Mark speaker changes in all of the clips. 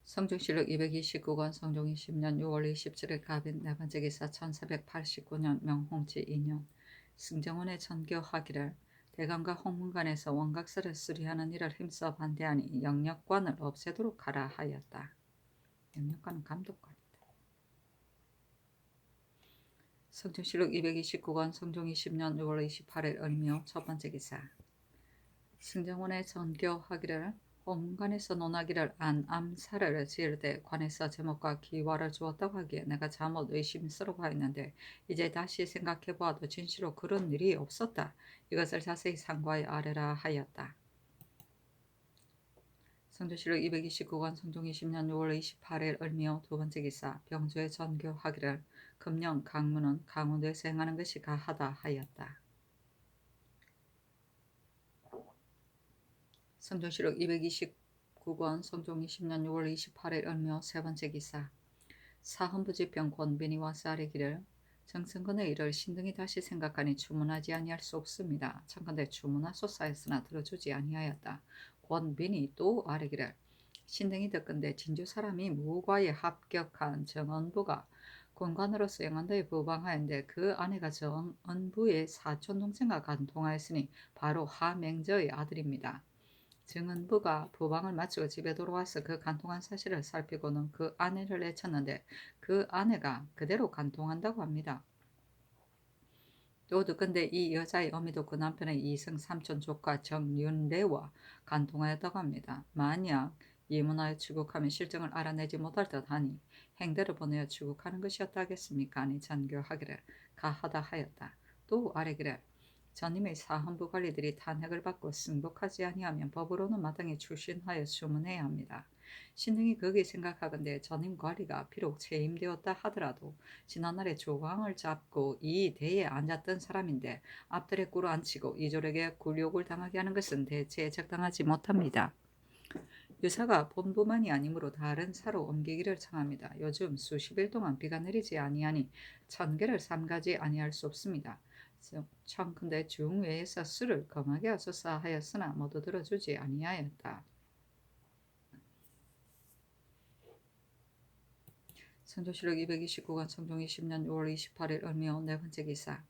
Speaker 1: 성종실록 229권 성종 20년 6월 27일 갑인 네 번째 기사 1489년 명홍치 2년 승정원의 전교하기를 대감과 홍문관에서 원각서를 수리하는 일을 힘써 반대하니 영역관을 없애도록 하라 하였다. 영역관은 감독관이다. 성종실록 229권 성종 20년 6월 28일 을묘 첫 번째 기사 승정원의 전교하기를 홍문관에서 논하기를 안 암살을 지을 때 관에서 제목과 기와를 주었다고 하기에 내가 잘못 의심스러워하였는데 이제 다시 생각해보아도 진실로 그런 일이 없었다. 이것을 자세히 상고하여 아뢰라 하였다. 성조실록 229권 성종 20년 6월 28일 을묘 두 번째 기사 병조의 전교하기를 금령 강문은 강원도에서 행하는 것이 가하다 하였다. 성종실록 229권 성종 20년 6월 28일 을묘 세 번째 기사 사헌부지평 권빈이와 쌀이기를 정승건의 일을 신등이 다시 생각하니 주문하지 아니할 수 없습니다. 청컨대 주문하소서 했으나 들어주지 아니하였다. 권빈이 또 아뢰기를 신등이 듣건대 진주 사람이 무과에 합격한 정언부가 권관으로서 영안도에 부방하였는데 그 아내가 정언부의 사촌 동생과 간통하였으니 바로 하맹저의 아들입니다. 증언부가 부방을 마치고 집에 돌아와서 그 간통한 사실을 살피고는 그 아내를 내쳤는데 그 아내가 그대로 간통한다고 합니다. 또 듣건대 이 여자의 어미도 그 남편의 이승 삼촌 조카 정윤래와 간통하였다고 합니다. 만약 예문하여 추국하면 실정을 알아내지 못할 듯하니 행대를 보내어 추국하는 것이었다 하겠습니까? 아니 전교하기를 가하다 하였다. 또 아뢰기를 전임의 사헌부 관리들이 탄핵을 받고 승복하지 아니하면 법으로는 마땅히 출신하여 주문해야 합니다. 신등이 거기 생각하건대 전임 관리가 비록 채임되었다 하더라도 지난날에 조광을 잡고 이 대에 앉았던 사람인데 앞들에 꿇어앉히고 이졸에게 굴욕을 당하게 하는 것은 대체 적당하지 못합니다. 유사가 본부만이 아니므로 다른 사로 옮기기를 청합니다. 요즘 수십일 동안 비가 내리지 아니하니 천계를 삼가지 아니할 수 없습니다. 청컨대 중외에서 술을 검하게 하소서 하였으나 모두 들어주지 아니하였다. 성조실록 229권 성종 20년 6월 28일 을묘 네 번째 기사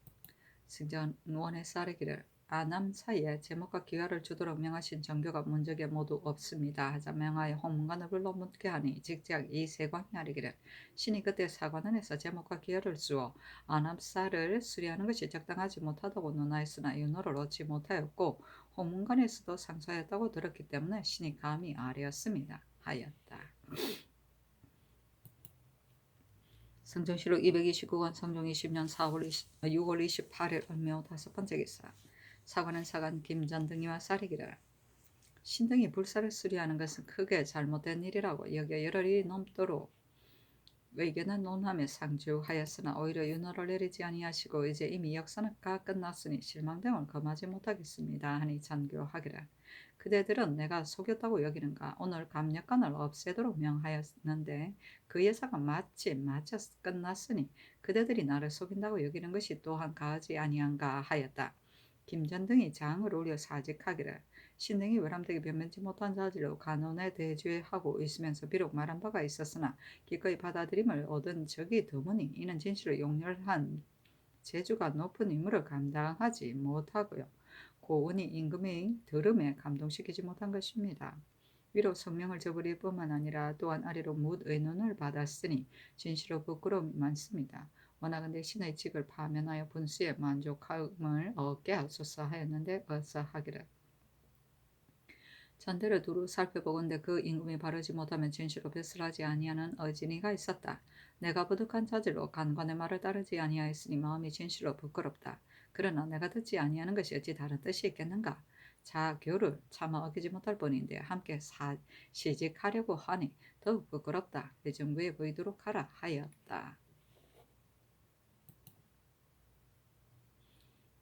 Speaker 1: 승전원의 쌀이기를 아남 사이에 제목과 기화를 주도록 명하신 정교가 문적에 모두 없습니다. 하자 명하여 홍문관을 불러 묻게 하니 직작 이 세광이 아뢰기를 신이 그때 사관원에서 제목과 기화를 주어 아남 쌀을 수리하는 것이 적당하지 못하다고 논하였으나 윤호를 얻지 못하였고 홍문관에서도 상소하였다고 들었기 때문에 신이 감히 아뢰었습니다. 하였다. 성종실록 229권 성종 20년 6월 28일 을묘 다섯 번째 기사 사관은 사관 김전등이와 쌀이기를 신등이 불사를 수리하는 것은 크게 잘못된 일이라고 여겨 열흘이 넘도록 의견을 논하며 상주하였으나 오히려 윤호를 내리지 아니하시고 이제 이미 역사는 다 끝났으니 실망됨을 금하지 못하겠습니다 하니 전교하기를 그대들은 내가 속였다고 여기는가. 오늘 감역관을 없애도록 명하였는데 그 여사가 마침 맞춰 끝났으니 그대들이 나를 속인다고 여기는 것이 또한 가하지 아니한가 하였다. 김전등이 장을 올려 사직하기를 신등이 외람되게 변변치 못한 자질로 간언에 대죄하고 있으면서 비록 말한 바가 있었으나 기꺼이 받아들임을 얻은 적이 드무니 이는 진실로 용렬한 재주가 높은 인물을 감당하지 못하고요. 고운이 임금의 들음에 감동시키지 못한 것입니다. 위로 성명을 저버릴 뿐만 아니라 또한 아래로 묻의논을 받았으니 진실로 부끄러움이 많습니다. 원하건대 신의 직을 파면하여 분수에 만족함을 얻게 하소서 하였는데 어서 하기를 전대를 두루 살펴보건대 그 임금이 바르지 못하면 진실로 배설하지 아니하는 어진이가 있었다. 내가 부득한 자질로 간관의 말을 따르지 아니하였으니 마음이 진실로 부끄럽다. 그러나 내가 듣지 아니하는 것이 어찌 다른 뜻이 있겠는가. 자교를 차마 어기지 못할 뿐인데 함께 시직하려고 하니 더욱 부끄럽다. 그 정부에 보이도록 하라 하였다.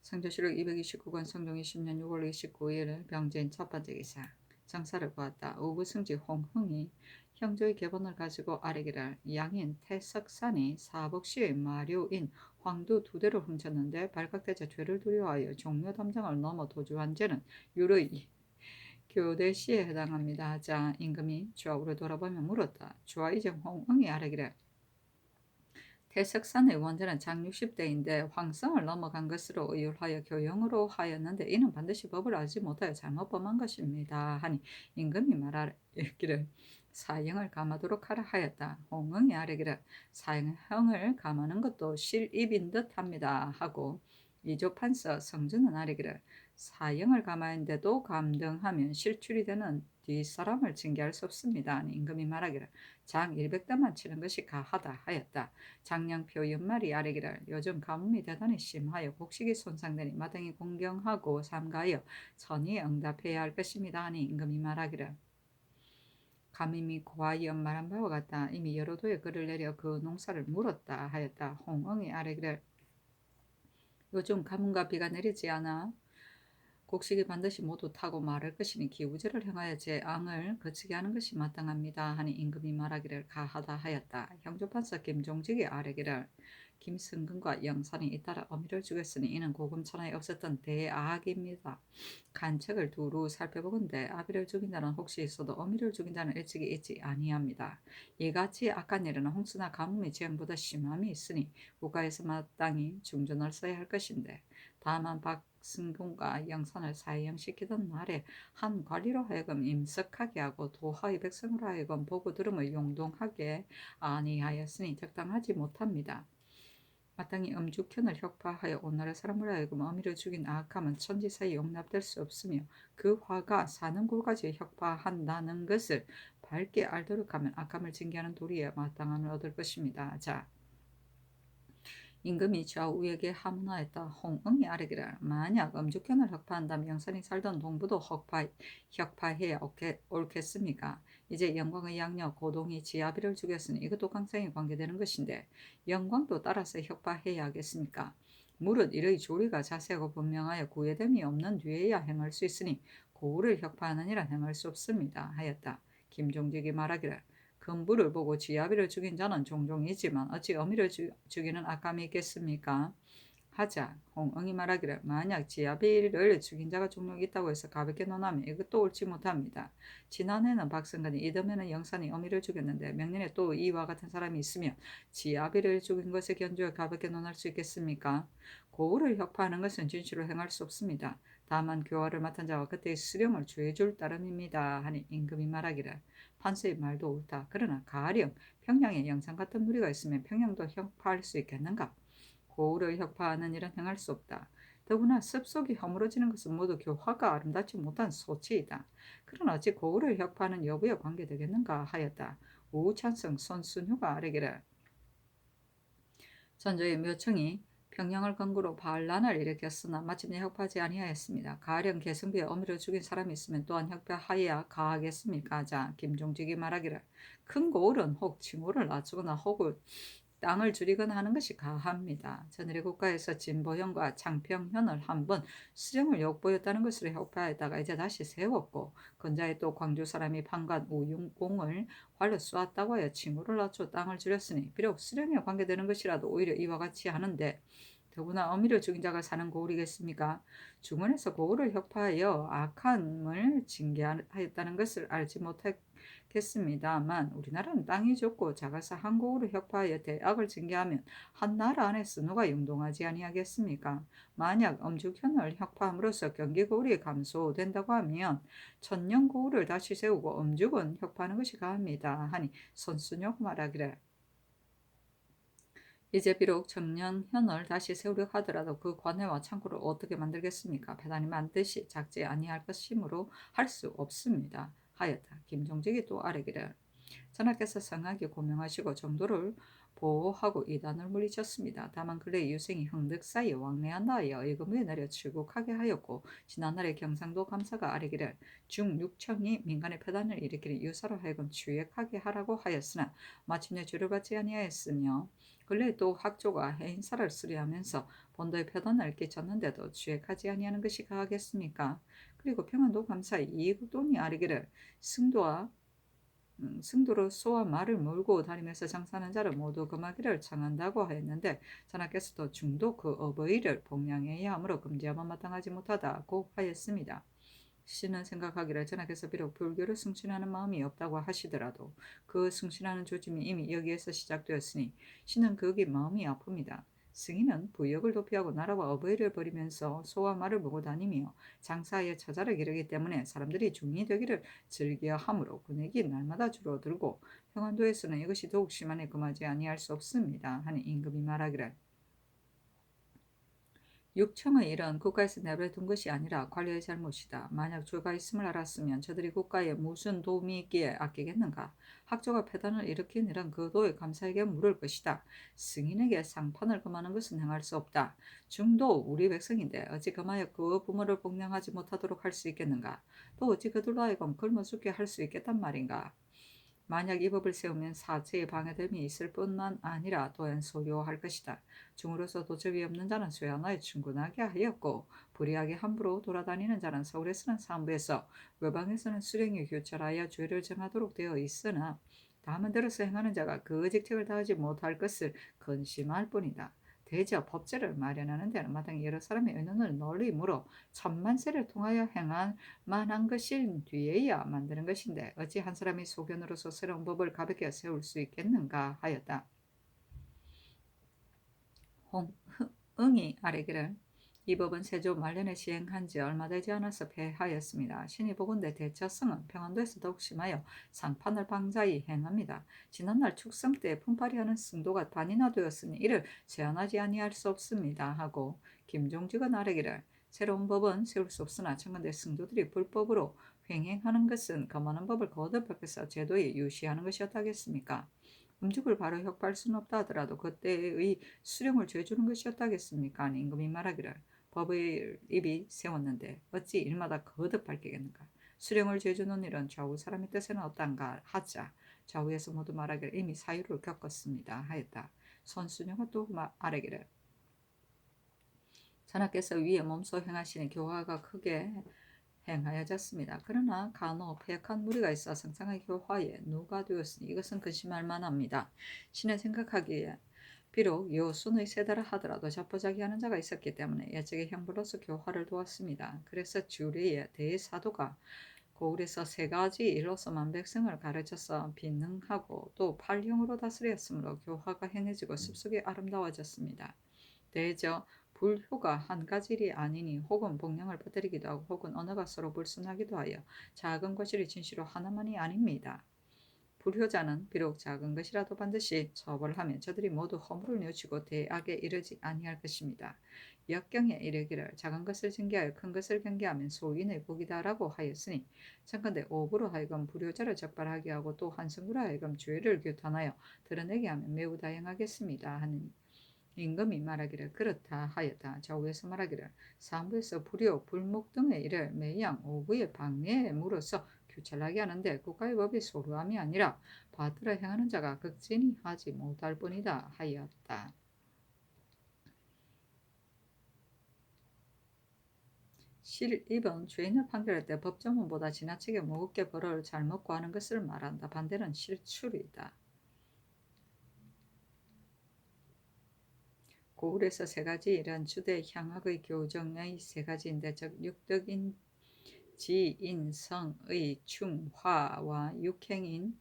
Speaker 1: 성조실록 229권 성종 20년 6월 29일 병제인 첫 번째 기사 정사를 보았다. 우부승지 홍흥이 형조의 계본을 가지고 아뢰기를 양인 태석산이 사복시의 마료인 황두 두 대를 훔쳤는데 발각되자 죄를 두려워하여 종묘담장을 넘어 도주한 죄는 유의 교대시에 해당합니다 하자 임금이 좌우를 돌아보며 물었다. 주화이정 홍응이 아뢰기를 태석산의 원자는 장 60대인데 황성을 넘어간 것으로 의율하여 교영으로 하였는데 이는 반드시 법을 알지 못하여 잘못 범한 것입니다 하니 임금이 말하기를 사형을 감하도록 하라 하였다. 홍응이 아뢰기를 사형을 감하는 것도 실입인 듯 합니다 하고 이조판서 성준은 아뢰기를 사형을 감하는데도 감등하면 실출이 되는 뒷사람을 징계할 수 없습니다 하니 임금이 말하기를 장 100대만 치는 것이 가하다 하였다. 장량표 연말이 아뢰기를 요즘 가뭄이 대단히 심하여 곡식이 손상되니 마땅히 공경하고 삼가하여 천히 응답해야 할 것입니다 하니 임금이 말하기를 감임이 고하여 말한 바와 같다. 이미 여러 도의 글을 내려 그 농사를 물었다 하였다. 홍응이 아뢰기를 요즘 가뭄과 비가 내리지 않아 곡식이 반드시 모두 타고 마를 것이니 기우제를 행하여 제 앙을 거치게 하는 것이 마땅합니다 하니 임금이 말하기를 가하다 하였다. 형조판서 김종직이 아뢰기를 김승근과 영산이 잇따라 어미를 죽였으니 이는 고금천하에 없었던 대악입니다. 간책을 두루 살펴보건대 아비를 죽인다는 혹시 있어도 어미를 죽인다는 일찍이 있지 아니합니다. 이같이 악한 일은 홍수나 가뭄이 재앙보다 심함이 있으니 국가에서 마땅히 중전을 써야 할 것인데 다만 박승근과 영산을 사형시키던 날에 한 관리로 하여금 임석하게 하고 도하의 백성으로 하여금 보고 들음을 용동하게 아니하였으니 적당하지 못합니다. 마땅히 음주현을 혁파하여 오나라 사람을 하여금 어미를 죽인 악함은 천지사에 용납될 수 없으며 그 화가 사는 골까지 혁파한다는 것을 밝게 알도록 하면 악함을 징계하는 도리에 마땅함을 얻을 것입니다. 자, 임금이 좌우에게 하문하였다. 홍응이 아뢰기를 만약 음주현을 혁파한다면 영산이 살던 동부도 혁파해야 옳겠습니까? 이제 영광의 양녀 고동이 지아비를 죽였으니 이것도 강성에 관계되는 것인데 영광도 따라서 혁파해야 하겠습니까? 무릇 이의 조리가 자세하고 분명하여 구애됨이 없는 뒤에야 행할 수 있으니 고우를 혁파하는 일은 행할 수 없습니다 하였다. 김종직이 말하기를 금부를 보고 지아비를 죽인 자는 종종이지만 어찌 어미를 죽이는 악함이 있겠습니까? 하자 홍응이 말하기를 만약 지아비를 죽인 자가 종종 있다고 해서 가볍게 논하면 이것도 옳지 못합니다. 지난해는 박승관이 이듬해는 영산이 어미를 죽였는데 명년에 또 이와 같은 사람이 있으면 지아비를 죽인 것에 견주어 가볍게 논할 수 있겠습니까? 고우를 혁파하는 것은 진실로 행할 수 없습니다. 다만 교화를 맡은 자와 그때의 수령을 주의줄 따름입니다 하니 임금이 말하기를 판서의 말도 옳다. 그러나 가령 평양에 영산 같은 무리가 있으면 평양도 혁파할 수 있겠는가? 고우를 혁파하는 일은 행할 수 없다. 더구나 습속이 허물어지는 것은 모두 교화가 아름답지 못한 소치이다. 그러나 어찌 고우를 혁파하는 여부에 관계되겠는가 하였다. 우찬성 손순효가 아뢰기를 전조의 묘청이 평양을 건구로 반란을 일으켰으나 마침내 혁파하지 아니하였습니다. 가령 계승비에 어미를 죽인 사람이 있으면 또한 혁파하여야 가하겠습니까? 자, 김종직이 말하기를 큰 고을은 혹 징후를 낮추거나 혹은 땅을 줄이거나 하는 것이 가합니다. 전일의 국가에서 진보현과 창평현을 한번 수령을 욕보였다는 것으로 혁파했다가 이제 다시 세웠고 근자에 또 광주 사람이 판관 우융공을 활로 쏘았다고 하여 징후를 낮춰 땅을 줄였으니 비록 수령에 관계되는 것이라도 오히려 이와 같이 하는데 더구나 어미를 죽인 자가 사는 고을이겠습니까? 중원에서 고을을 혁파하여 악함을 징계하였다는 것을 알지 못했겠습니다만 우리나라는 땅이 좁고 작아서 한 고을을 혁파하여 대악을 징계하면 한 나라 안에서 누가 용동하지 아니하겠습니까? 만약 음주현을 혁파함으로써 경기고을이 감소된다고 하면 천년고을을 다시 세우고 음죽은 혁파하는 것이 가합니다 하니 손순효가 말하기를 이제 비록 청년현을 다시 세우려 하더라도 그 관내와 창고를 어떻게 만들겠습니까? 배단이 만드시 작지 아니할 것이므로 할 수 없습니다 하였다. 김종직이 또 아뢰기를 전하께서 성하게 고명하시고 정도를 보호하고 이단을 물리쳤습니다. 다만 근래 유생이 흥득사이에 왕래한다 하여 의금에 내려 출국하게 하였고 지난날에 경상도 감사가 아뢰기를 중육청이 민간의 폐단을 일으키는 유사로 하여금 추액하게 하라고 하였으나 마침내 주를 받지 아니하였으며 근래 또 학조가 해인사를 수리하면서 본도의 폐단을 끼쳤는데도 추액하지 아니하는 것이 가하겠습니까? 그리고 평안도 감사의 이익돈이 아뢰기를 승도로 소와 말을 몰고 다니면서 장사하는 자를 모두 금하기를 청한다고 하였는데 전하께서도 중도 그 어버이를 복양해야 하므로 금지하면 마땅하지 못하다고 하였습니다. 신은 생각하기를 전하께서 비록 불교를 승진하는 마음이 없다고 하시더라도 그 승진하는 조짐이 이미 여기에서 시작되었으니 신은 거기 마음이 아픕니다. 승인은 부역을 도피하고 나라와 어버이를 버리면서 소와 말을 모고 다니며 장사하여 처자를 기르기 때문에 사람들이 중이 되기를 즐겨하므로 군액이 날마다 줄어들고 평안도에서는 이것이 더욱 심하니 금하지 아니할 수 없습니다. 하니 임금이 말하기를 육청의 일은 국가에서 내버려둔 것이 아니라 관리의 잘못이다. 만약 죄가 있음을 알았으면 저들이 국가에 무슨 도움이 있기에 아끼겠는가. 학조가 폐단을 일으킨 일은 그 도에 감사에게 물을 것이다. 승인에게 상판을 금하는 것은 행할 수 없다. 중도 우리 백성인데 어찌 금하여 그 부모를 복량하지 못하도록 할 수 있겠는가. 또 어찌 그들로 하여금 굶어 죽게 할 수 있겠단 말인가. 만약 이 법을 세우면 사체의 방해됨이 있을 뿐만 아니라 또한 소요할 것이다. 중으로서 도적이 없는 자는 쇠하나에 충분하게 하였고 불의하게 함부로 돌아다니는 자는 서울에서는 산부에서 외방에서는 수령이 교찰하여 죄를 정하도록 되어 있으나 다만 들어서 행하는 자가 그 직책을 다하지 못할 것을 근심할 뿐이다. 대저 법제를 마련하는 데는 마땅히 여러 사람의 의논을 널리 물어 천만세를 통하여 행한 만한 것인 뒤에야 만드는 것인데 어찌 한 사람이 소견으로서 새로운 법을 가볍게 세울 수 있겠는가 하였다. 응이 아뢰기를 이 법은 세조 말년에 시행한 지 얼마 되지 않아서 폐하였습니다. 신이 보건대 대처성은 평안도에서 더욱 심하여 상판을 방자히 행합니다. 지난날 축성 때 품팔이 하는 승도가 반이나 되었으니 이를 제한하지 아니할 수 없습니다. 하고 김종직은 아뢰기를 새로운 법은 세울 수 없으나 청건대 승도들이 불법으로 횡행하는 것은 금하는 법을 거듭하여서 제도에 유시하는 것이었다겠습니까? 음죽을 바로 혁파할 수는 없다 하더라도 그때의 수령을 죄주는 것이었다겠습니까? 아니 임금이 말하기를 법의 입이 세웠는데 어찌 일마다 거듭 밝히겠는가? 수령을 죄주는 일은 좌우 사람의 뜻에는 어떤가 하자 좌우에서 모두 말하기를 이미 사유를 겪었습니다 하였다. 선순영은 또 말하기를 전하께서 위에 몸소 행하시는 교화가 크게 행하여졌습니다. 그러나 간혹 패역한 무리가 있어 성상의 교화에 누가 되었으니 이것은 근심할 만합니다. 신의 생각하기에 비록 요순의 세대라 하더라도 자포자기하는 자가 있었기 때문에 예적의 형벌로서 교화를 도왔습니다. 그래서 주례의 대사도가 고을에서 세 가지 일로서 만백성을 가르쳐서 빈능하고 또 팔형으로 다스렸으므로 교화가 행해지고 습속이 아름다워졌습니다. 대저 불효가 한 가지 일이 아니니 혹은 복량을 퍼뜨리기도 하고 혹은 언어가 서로 불순하기도 하여 작은 것이 진시로 하나만이 아닙니다. 불효자는 비록 작은 것이라도 반드시 처벌하면 저들이 모두 허물을 뉘우치고 대악에 이르지 아니할 것입니다. 역경에 이르기를 작은 것을 징계하여 큰 것을 경계하면 소인의 복이다라고 하였으니 청컨대 오부로 하여금 불효자를 적발하게 하고 또 한성부로 하여금 죄를 규탄하여 드러내게 하면 매우 다양하겠습니다. 하는 임금이 말하기를 그렇다 하였다. 좌우에서 말하기를 상부에서 불효, 불목 등의 일을 매양 오부의 방해에 물어서 규찰하게 하는데 국가의 법이 소루함이 아니라 받들어 행하는 자가 극진히 하지 못할 뿐이다 하였다. 실입은 죄인을 판결할 때 법정문보다 지나치게 무겁게 벌을 잘못 구하는 것을 말한다. 반대는 실출이다. 고을에서 세 가지 일은 주대 향학의 교정의 세 가지인데 즉 육덕인 지인 성의 충화와 육행인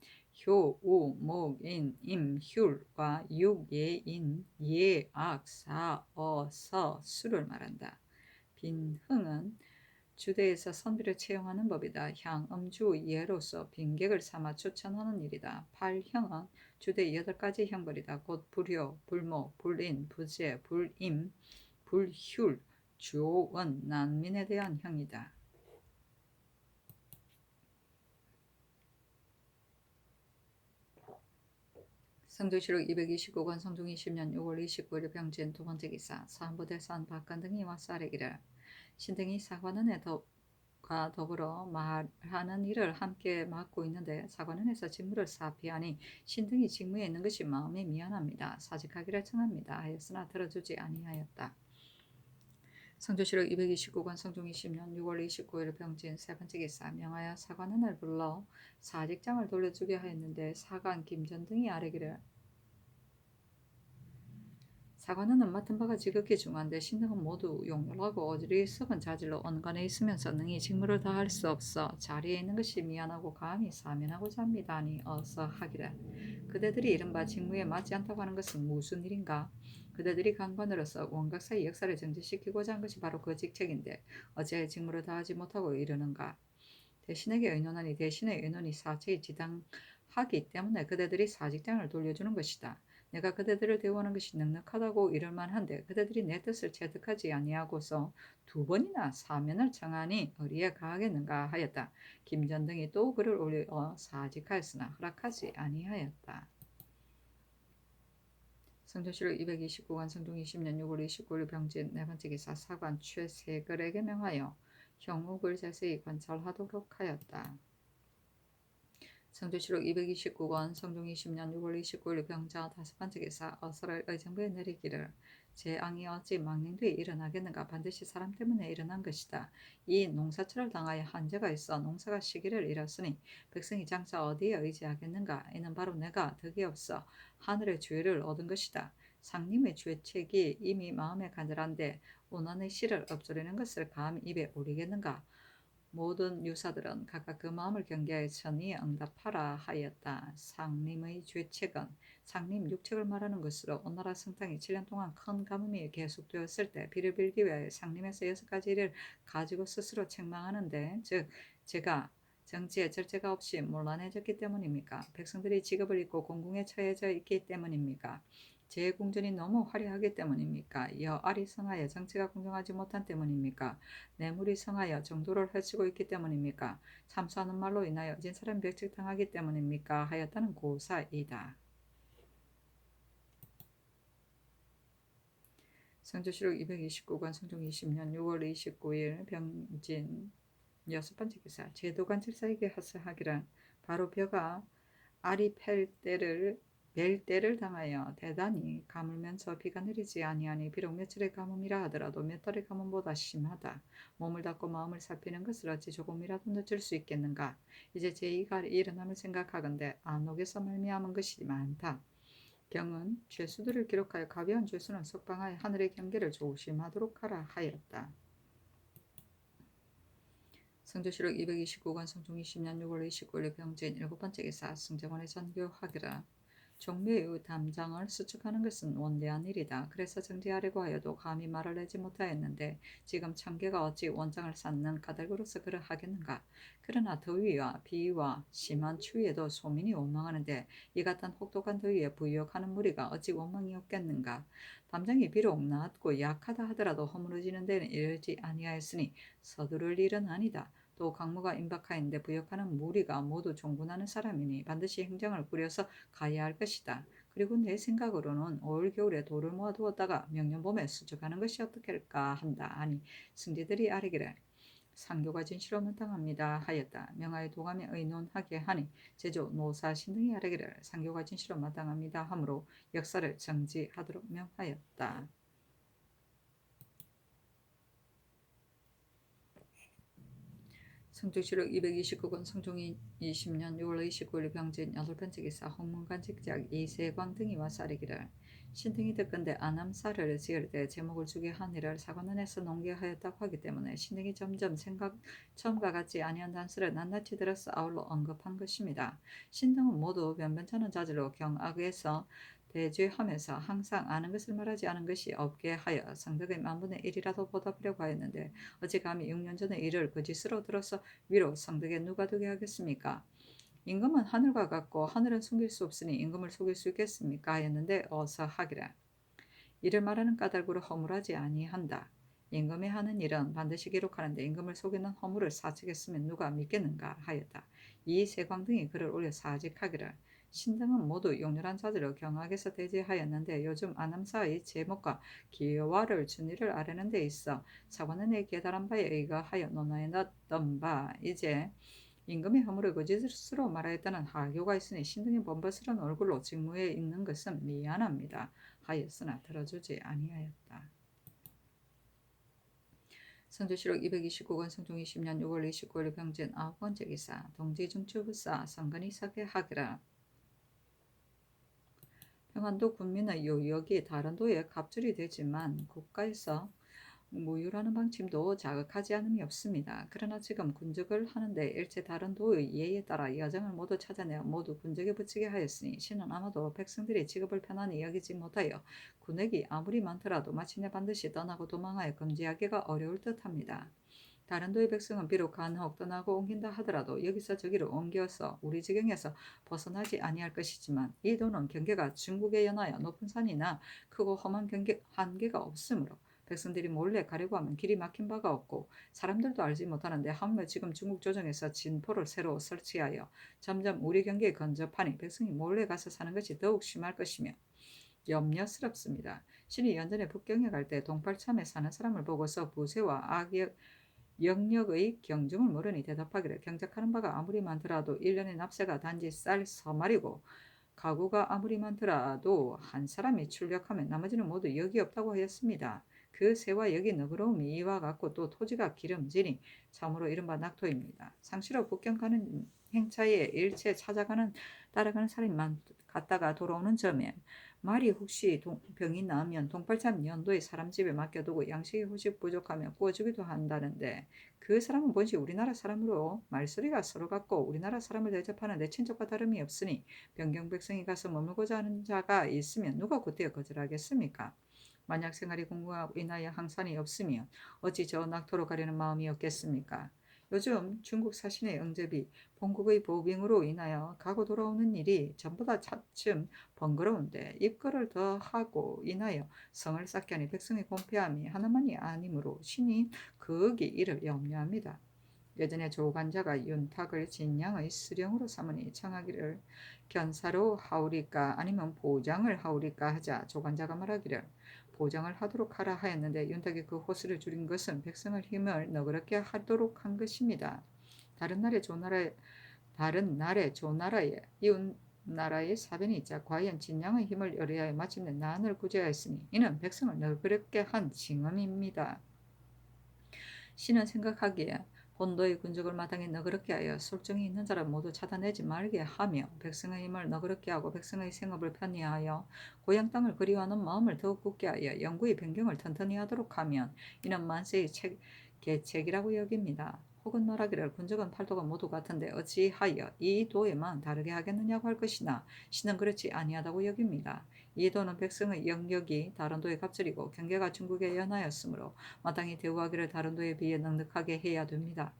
Speaker 1: 효, 우, 목인 임휼과 육예인 예악, 사, 어, 서, 수를 말한다. 빈흥은 주대에서 선비를 채용하는 법이다. 향, 음주, 예로서 빈객을 삼아 추천하는 일이다. 팔형은 주대 8가지 형벌이다. 곧 불효, 불목, 불인, 부재, 불임, 불휼, 조원, 난민에 대한 형이다. 성조실록 229권 성종 20년 6월 29일 병진 두 번째 기사 사한부대산 박간 등이 와서 아뢰기를 신등이 사관원에 가 더불어 말하는 일을 함께 맡고 있는데 사관원에서 직무를 사피하니 신등이 직무에 있는 것이 마음이 미안합니다. 사직하기를 청합니다. 하였으나 들어주지 아니하였다. 성조실록 229권 성종 20년 6월 29일 병진 세 번째 기사 명하여 사관원을 불러 사직장을 돌려주게 하였는데 사관 김전 등이 아뢰기를 사관원은 맡은 바가 지극히 중한데 신등은 모두 용렬하고 어리석은 썩은 자질로 언간에 있으면서 능히 직무를 다할 수 없어 자리에 있는 것이 미안하고 감히 사면하고자 합니다니 어서 하기를. 그대들이 이른바 직무에 맞지 않다고 하는 것은 무슨 일인가? 그대들이 간관으로서 원각사의 역사를 정지시키고자 한 것이 바로 그 직책인데 어찌하여 직무를 다하지 못하고 이르는가? 대신에게 의논하니 대신의 의논이 사체에 지당하기 때문에 그대들이 사직장을 돌려주는 것이다. 내가 그대들을 대우하는 것이 넉넉하다고 이럴 만한데 그대들이 내 뜻을 체득하지 아니하고서 두 번이나 사면을 청하니 어리에 가하겠는가 하였다. 김전등이 또 글을 올려 사직하였으나 허락하지 아니하였다. 성조실록 229관 성종 20년 6월 29일 병진 네 번째 기사 사관 최세글에게 명하여 형욱을 자세히 관찰하도록 하였다. 성조실록 229권 성종 20년 6월 29일 병자 다섯 번째 기사 어설을 의정부에 내리기를 재앙이 어찌 망령되이 일어나겠는가. 반드시 사람 때문에 일어난 것이다. 이 농사철을 당하여 한재가 있어 농사가 시기를 잃었으니 백성이 장차 어디에 의지하겠는가. 이는 바로 내가 덕이 없어 하늘의 주의를 얻은 것이다. 상님의 죄책이 이미 마음에 간절한데 원한의 씨를 엎조리는 것을 감히 입에 올리겠는가. 모든 유사들은 각각 그 마음을 경계하여 천히 응답하라 하였다. 상림의 죄책은 상림 육책을 말하는 것으로 오나라 성탕이 7년 동안 큰 가뭄이 계속되었을 때 비를 빌기 위하여 상림에서 6가지 일을 가지고 스스로 책망하는데 즉 제가 정치에 절제가 없이 몰란해졌기 때문입니까? 백성들이 직업을 잃고 공궁에 처해져 있기 때문입니까? 제 궁전이 너무 화려하기 때문입니까? 여알이 성하여 정치가 공정하지 못한 때문입니까? 뇌물이 성하여 정도를 해치고 있기 때문입니까? 참수하는 말로 인하여 진사람 멸책당하기 때문입니까? 하였다는 고사이다. 성조실록 229권 성종 20년 6월 29일 병진 여섯 번째 기사 제도관 칠사에게 하사하기를 바로 벼가 알이 벨 때를 당하여 대단히 가물면서 비가 내리지 아니하니 비록 며칠의 가뭄이라 하더라도 몇 달의 가뭄보다 심하다. 몸을 닦고 마음을 살피는 것을 어찌 조금이라도 늦출 수 있겠는가. 이제 제2가 일어남을 생각하건대 안옥에서 말미암은 것이 많다. 경은 죄수들을 기록하여 가벼운 죄수는 석방하여 하늘의 경계를 조심하도록 하라 하였다. 성조실록 229권 성종 20년 6월 29일 병진 일곱 번째 기사 승정원의 전교하기라. 종묘의 담장을 수축하는 것은 원대한 일이다. 그래서 정지하려고 하여도 감히 말을 내지 못하였는데 지금 청계가 어찌 원장을 쌓는 까닭으로서 그러 하겠는가. 그러나 더위와 비와 심한 추위에도 소민이 원망하는데 이 같은 혹독한 더위에 부유하는 무리가 어찌 원망이 없겠는가. 담장이 비록 낮고 약하다 하더라도 허물어지는 데는 이르지 아니하였으니 서두를 일은 아니다. 또 강무가 임박하였는데 부역하는 무리가 모두 종군하는 사람이니 반드시 행정을 꾸려서 가야 할 것이다. 그리고 내 생각으로는 올 겨울에 돌을 모아두었다가 명년 봄에 수축하는 것이 어떻겠까 한다. 아니 승제들이 아뢰기를 상교가 진실로 마땅합니다 하였다. 명하여 도감에 의논하게 하니 제조 노사신 등이 아뢰기를 상교가 진실로 마땅합니다 하므로 역사를 정지하도록 명하였다. 성조실록 229권 성종이 20년 6월 29일 병진 여덟 번째 기사 홍문관 직작 이세광 등이 와서 아뢰기를 신등이 듣건대 안암사를 지을 때 제목을 주게 하니를 사관원에서 농계하였다고 하기 때문에 신등이 점점 처음과 같지 아니한 단서를 낱낱이 들어서 아울러 언급한 것입니다. 신등은 모두 변변찮은 자질로 경악에서 대죄하면서 항상 아는 것을 말하지 않은 것이 없게 하여 성덕의 만분의 1이라도 보답하려고 하였는데 어찌 감히 6년 전의 일을 거짓으로 들어서 위로 성덕에 누가 되게 하겠습니까? 임금은 하늘과 같고 하늘은 숨길 수 없으니 임금을 속일 수 있겠습니까? 하였는데 어서 하기라. 이를 말하는 까닭으로 허물하지 아니한다. 임금이 하는 일은 반드시 기록하는데 임금을 속이는 허물을 사측했으면 누가 믿겠는가 하였다. 이 세광 등이 글을 올려 사직하기를 신등은 모두 용렬한 자들로 경악에서 대제하였는데 요즘 안암사의 제목과 기여와를 준이를 아뢰는 데 있어 사관원의 계달한 바에 의거하여 논하였던 바 이제 임금의 허물을 거짓으로 말하였다는 하교가 있으니 신등의 범벅스러운 얼굴로 직무에 있는 것은 미안합니다 하였으나 들어주지 아니하였다. 성조실록 229권 성종 20년 6월 29일 병진 아홉 번째 기사 동지중추부사 성근이 서게 하기라. 평안도 군민의 요역이 다른 도에 갑줄이 되지만 국가에서 무효라는 방침도 자극하지 않음이 없습니다. 그러나 지금 군적을 하는데 일체 다른 도의 예에 따라 여정을 모두 찾아내어 모두 군적에 붙이게 하였으니 신은 아마도 백성들이 직업을 편안히 여기지 못하여 군액이 아무리 많더라도 마침내 반드시 떠나고 도망하여 금지하기가 어려울 듯합니다. 다른 도의 백성은 비록 간혹 떠나고 옮긴다 하더라도 여기서 저기로 옮겨서 우리 지경에서 벗어나지 아니할 것이지만 이 도는 경계가 중국에 연하여 높은 산이나 크고 험한 한계가 없으므로 백성들이 몰래 가려고 하면 길이 막힌 바가 없고 사람들도 알지 못하는데 하물며 지금 중국 조정에서 진포를 새로 설치하여 점점 우리 경계에 근접하니 백성이 몰래 가서 사는 것이 더욱 심할 것이며 염려스럽습니다. 신이 연전에 북경에 갈 때 동팔참에 사는 사람을 보고서 부세와 영역의 경중을 모르니 대답하기를 경작하는 바가 아무리 많더라도 1년의 납세가 단지 쌀 서말이고 가구가 아무리 많더라도 한 사람이 출력하면 나머지는 모두 역이 없다고 하였습니다. 그 새와 역이 너그러움이 이와 같고 또 토지가 기름지니 참으로 이른바 낙토입니다. 상시로 북경 가는 행차에 일체 따라가는 사람만 갔다가 돌아오는 점에 말이 혹시 병이 나으면 동팔참 연도의 사람 집에 맡겨두고 양식이 혹시 부족하면 구워주기도 한다는데 그 사람은 본시 우리나라 사람으로 말소리가 서로 같고 우리나라 사람을 대접하는데 친족과 다름이 없으니 변경 백성이 가서 머물고자 하는 자가 있으면 누가 그때에 거절하겠습니까? 만약 생활이 공고하고 인하여 항산이 없으면 어찌 저 낙토로 가려는 마음이 없겠습니까? 요즘 중국 사신의 응접이 본국의 보빙으로 인하여 가고 돌아오는 일이 전보다 차츰 번거로운데 입거를 더 하고 인하여 성을 쌓게 하니 백성의 공패함이 하나만이 아니므로 신이 극이 이를 염려합니다. 예전에 조관자가 윤탁을 진양의 수령으로 삼으니 청하기를 견사로 하오리까 아니면 보장을 하오리까 하자 조관자가 말하기를 보장을 하도록 하라 하였는데 윤탁이 그 호수를 줄인 것은 백성을 힘을 너그럽게 하도록 한 것입니다. 다른 날에 조나라에 이웃 나라의 사변이 있자 과연 진양의 힘을 열의하여 마침내 난을 구제하였으니 이는 백성을 너그럽게 한 징험입니다. 신은 생각하기에 본도의 군적을 마땅히 너그럽게 하여 술정이 있는 자를 모두 찾아내지 말게 하며 백성의 힘을 너그럽게 하고 백성의 생업을 편리하여 고향 땅을 그리워하는 마음을 더욱 굳게 하여 영구의 변경을 튼튼히 하도록 하면 이는 만세의 계책이라고 여깁니다. 혹은 말하기를 군적은 팔도가 모두 같은데 어찌하여 이 도에만 다르게 하겠느냐고 할 것이나 신은 그렇지 아니하다고 여깁니다. 이 도는 백성의 영역이 다른 도에 갑절이고 경계가 중국에 연하였으므로 마땅히 대우하기를 다른 도에 비해 넉넉하게 해야 됩니다.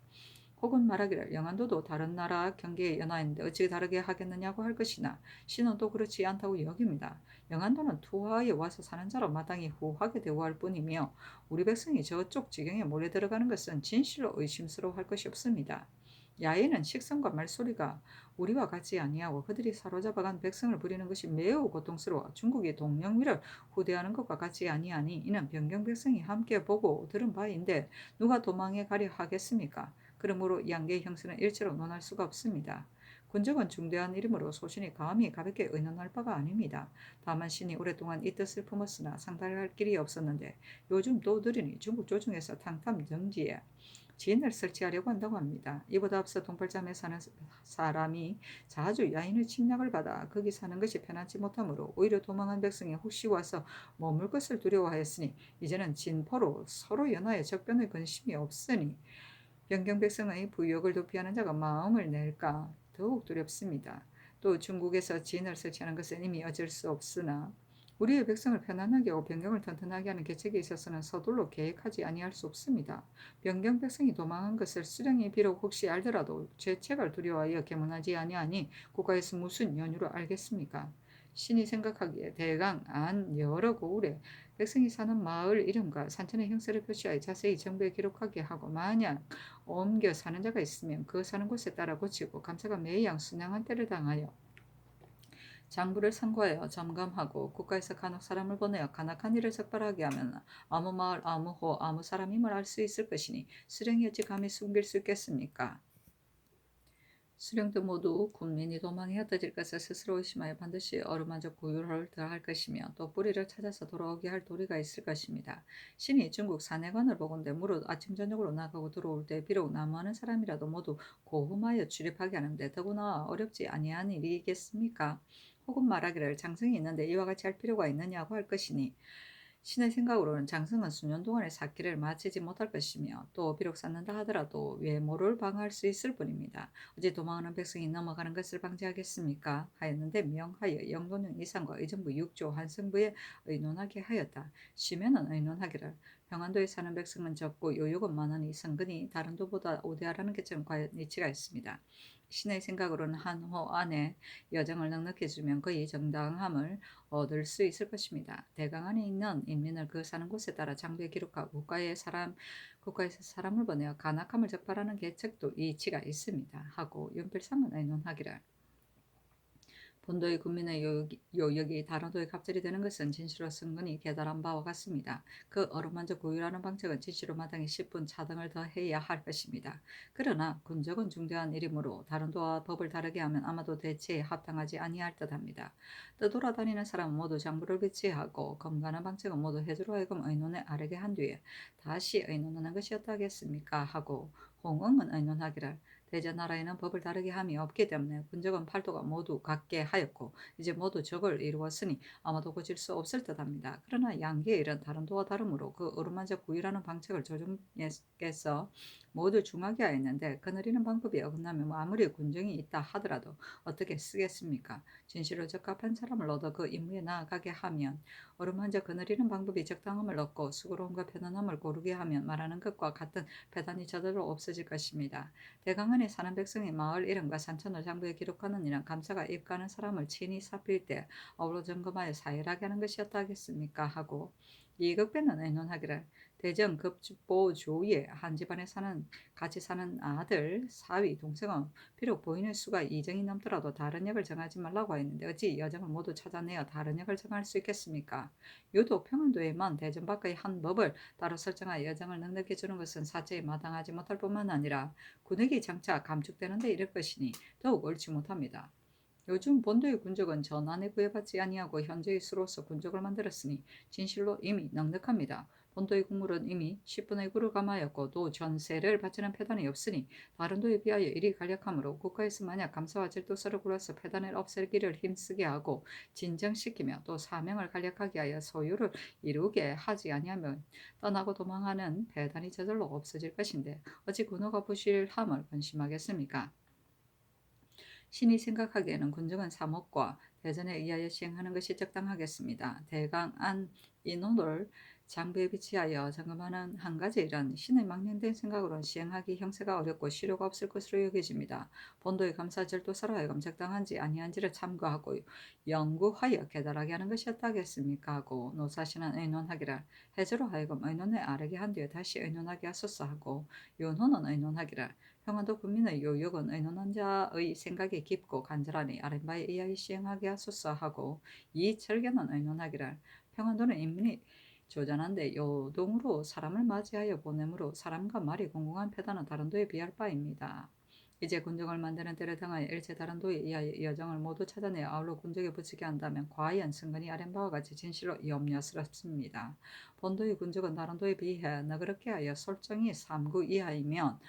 Speaker 1: 혹은 말하기를 영안도도 다른 나라 경계에 연하였는데 어찌 다르게 하겠느냐고 할 것이나 신은 또 그렇지 않다고 여깁니다. 영안도는 투하에 와서 사는 자로 마땅히 후하게 대우할 뿐이며 우리 백성이 저쪽 지경에 몰래 들어가는 것은 진실로 의심스러워할 것이 없습니다. 야인은 식성과 말소리가 우리와 같지 아니하고 그들이 사로잡아간 백성을 부리는 것이 매우 고통스러워 중국이 동령미를 후대하는 것과 같지 아니하니 이는 변경 백성이 함께 보고 들은 바인데 누가 도망해 가려 하겠습니까? 그러므로 양계의 형세는 일체로 논할 수가 없습니다. 군적은 중대한 일이므로 소신이 감히 가볍게 의논할 바가 아닙니다. 다만 신이 오랫동안 이 뜻을 품었으나 상달할 길이 없었는데 요즘 도들이니 중국 조중에서 탕탐정지에 진을 설치하려고 한다고 합니다. 이보다 앞서 동팔잠에 사는 사람이 자주 야인의 침략을 받아 거기 사는 것이 편하지 못하므로 오히려 도망한 백성이 혹시 와서 머물 것을 두려워하였으니 이제는 진포로 서로 연하여 적변의 근심이 없으니 변경 백성의 부욕을 도피하는 자가 마음을 낼까 더욱 두렵습니다. 또 중국에서 진을 설치하는 것은 이미 어쩔 수 없으나 우리의 백성을 편안하게 하고 변경을 튼튼하게 하는 계책에 있어서는 서둘러 계획하지 아니할 수 없습니다. 변경 백성이 도망한 것을 수령이 비록 혹시 알더라도 죄책을 두려워하여 계문하지 아니하니 국가에서 무슨 연유로 알겠습니까? 신이 생각하기에 대강 안 여러 고을에 백성이 사는 마을 이름과 산천의 형세를 표시하여 자세히 정부에 기록하게 하고 만약 옮겨 사는 자가 있으면 그 사는 곳에 따라 고치고 감사가 매양 순양한 때를 당하여 장부를 상고하여 점검하고 국가에서 간혹 사람을 보내어 간악한 일을 적발하게 하면 아무 마을 아무 호 아무 사람임을 알 수 있을 것이니 수령이 어찌 감히 숨길 수 있겠습니까? 수령도 모두 군민이 도망에 흩어질 것을 스스로 의심하여 반드시 어루만져 구휼을 더할 것이며 또 뿌리를 찾아서 돌아오게 할 도리가 있을 것입니다. 신이 중국 사내관을 보건대 무릇 아침 저녁으로 나가고 들어올 때 비록 나무하는 사람이라도 모두 고음하여 출입하게 하는데 더구나 어렵지 아니한 일이겠습니까? 혹은 말하기를 장성이 있는데 이와 같이 할 필요가 있느냐고 할 것이니 신의 생각으로는 장성은 수년 동안의 삭기를 마치지 못할 것이며 또 비록 쌓는다 하더라도 외모를 방어할 수 있을 뿐입니다. 어찌 도망하는 백성이 넘어가는 것을 방지하겠습니까? 하였는데 명하여 영도령 이상과 의정부 6조 한승부에 의논하게 하였다. 시면은 의논하기를 평안도에 사는 백성은 적고 요역은 많으니 성근이 다른 도보다 우대하라는 개정은 과연 이치가 있습니다. 신의 생각으로는 한 호 안에 여정을 넉넉히 주면 거의 정당함을 얻을 수 있을 것입니다. 대강 안에 있는 인민을 그 사는 곳에 따라 장부에 기록하고 국가에서 사람을 보내어 간악함을 적발하는 계책도 이치가 있습니다. 하고 윤필상은 의논하기를 본도의 군민의 요역이 다른 도에 갑절이 되는 것은 진시로 승근이 계달한 바와 같습니다. 그 어루만져 고유라는 방책은 진시로 마땅히 10분 차등을 더 해야 할 것입니다. 그러나 군적은 중대한 일이므로 다른 도와 법을 다르게 하면 아마도 대체에 합당하지 아니할 듯합니다. 떠돌아다니는 사람은 모두 장부를 비치하고 검가는 방책은 모두 해주로 하여금 의논에 아뢰게 한 뒤에 다시 의논하는 것이었다겠습니까? 하고 홍응은 의논하기를 대전나라에는 법을 다르게 함이 없기 때문에 군적은 팔도가 모두 같게 하였고 이제 모두 적을 이루었으니 아마도 고칠 수 없을 듯합니다. 그러나 양계의 일은 다른 도와 다르므로 그 어루만져 구이라는 방책을 조정께서 모두 중하게 하였는데 거느리는 방법이 어긋나면 아무리 군정이 있다 하더라도 어떻게 쓰겠습니까? 진실로 적합한 사람을 얻어 그 임무에 나아가게 하면 어루만져 거느리는 방법이 적당함을 얻고 수고로움과 편안함을 고르게 하면 말하는 것과 같은 배단이 저절로 없어질 것입니다. 대강안에 사는 백성의 마을 이름과 산천을 장부에 기록하는 이는 감사가 입가는 사람을 친히 살필 때 어우러 점검하여 사일하게 하는 것이었다 하겠습니까? 하고 이극배는 의논하기를 대전 급보 조위에 한 집안에 같이 사는 아들, 사위, 동생은 비록 보이는 수가 이정이 넘더라도 다른 역을 정하지 말라고 하였는데 어찌 여정을 모두 찾아내어 다른 역을 정할 수 있겠습니까? 유독 평안도에만 대전 밖의 한 법을 따로 설정하여 여정을 넉넉히 주는 것은 사체에 마땅하지 못할 뿐만 아니라 군액이 장차 감축되는 데 이를 것이니 더욱 옳지 못합니다. 요즘 본도의 군적은 전환에 구애받지 아니하고 현재의 수로서 군적을 만들었으니 진실로 이미 넉넉합니다. 본도의 국물은 이미 10분의 9를 감하였고 또 전세를 바치는 패단이 없으니 다른 도에 비하여 일이 간략하므로 국가에서 만약 감사와 질도서를 굴러서 패단을 없애기를 힘쓰게 하고 진정시키며 또 사명을 간략하게 하여 소유를 이루게 하지 아니하면 떠나고 도망하는 패단이 저절로 없어질 것인데 어찌 군호가 부실함을 근심하겠습니까? 신이 생각하기에는 군정은 사목과 대전에 의하여 시행하는 것이 적당하겠습니다. 대강안 인호를 장부에 비치하여 점검하는 한 가지 일은 신의 망령된 생각으로 시행하기 형세가 어렵고 실효가 없을 것으로 여겨집니다. 본도의 감사절도서로 하여금 적당한지 아니한지를 참고하고 연구하여 깨달하게 하는 것이었다겠습니까? 하고 노사신은 의논하기를 해저로 하여금 의논에 아뢰게 한 뒤에 다시 의논하게 하소서 하고 윤호는 의논하기를 평안도 국민의 요역은 의논한 자의 생각이 깊고 간절하니 아랫바에 의하여 시행하게 하소서 하고 이 철견은 의논하기를 평안도는 인민이 조전한데 요동으로 사람을 맞이하여 보내므로 사람과 말이 공공한 패단은 다른 도에 비할 바입니다. 이제 군적을 만드는 때를 당하여 일체 다른 도에 의하여 여정을 모두 찾아내어 아울러 군적에 붙이게 한다면 과연 승근이 아랫 바와 같이 진실로 염려스럽습니다. 본도의 군적은 다른 도에 비해 너그럽게 하여 솔정이 3구 이하이면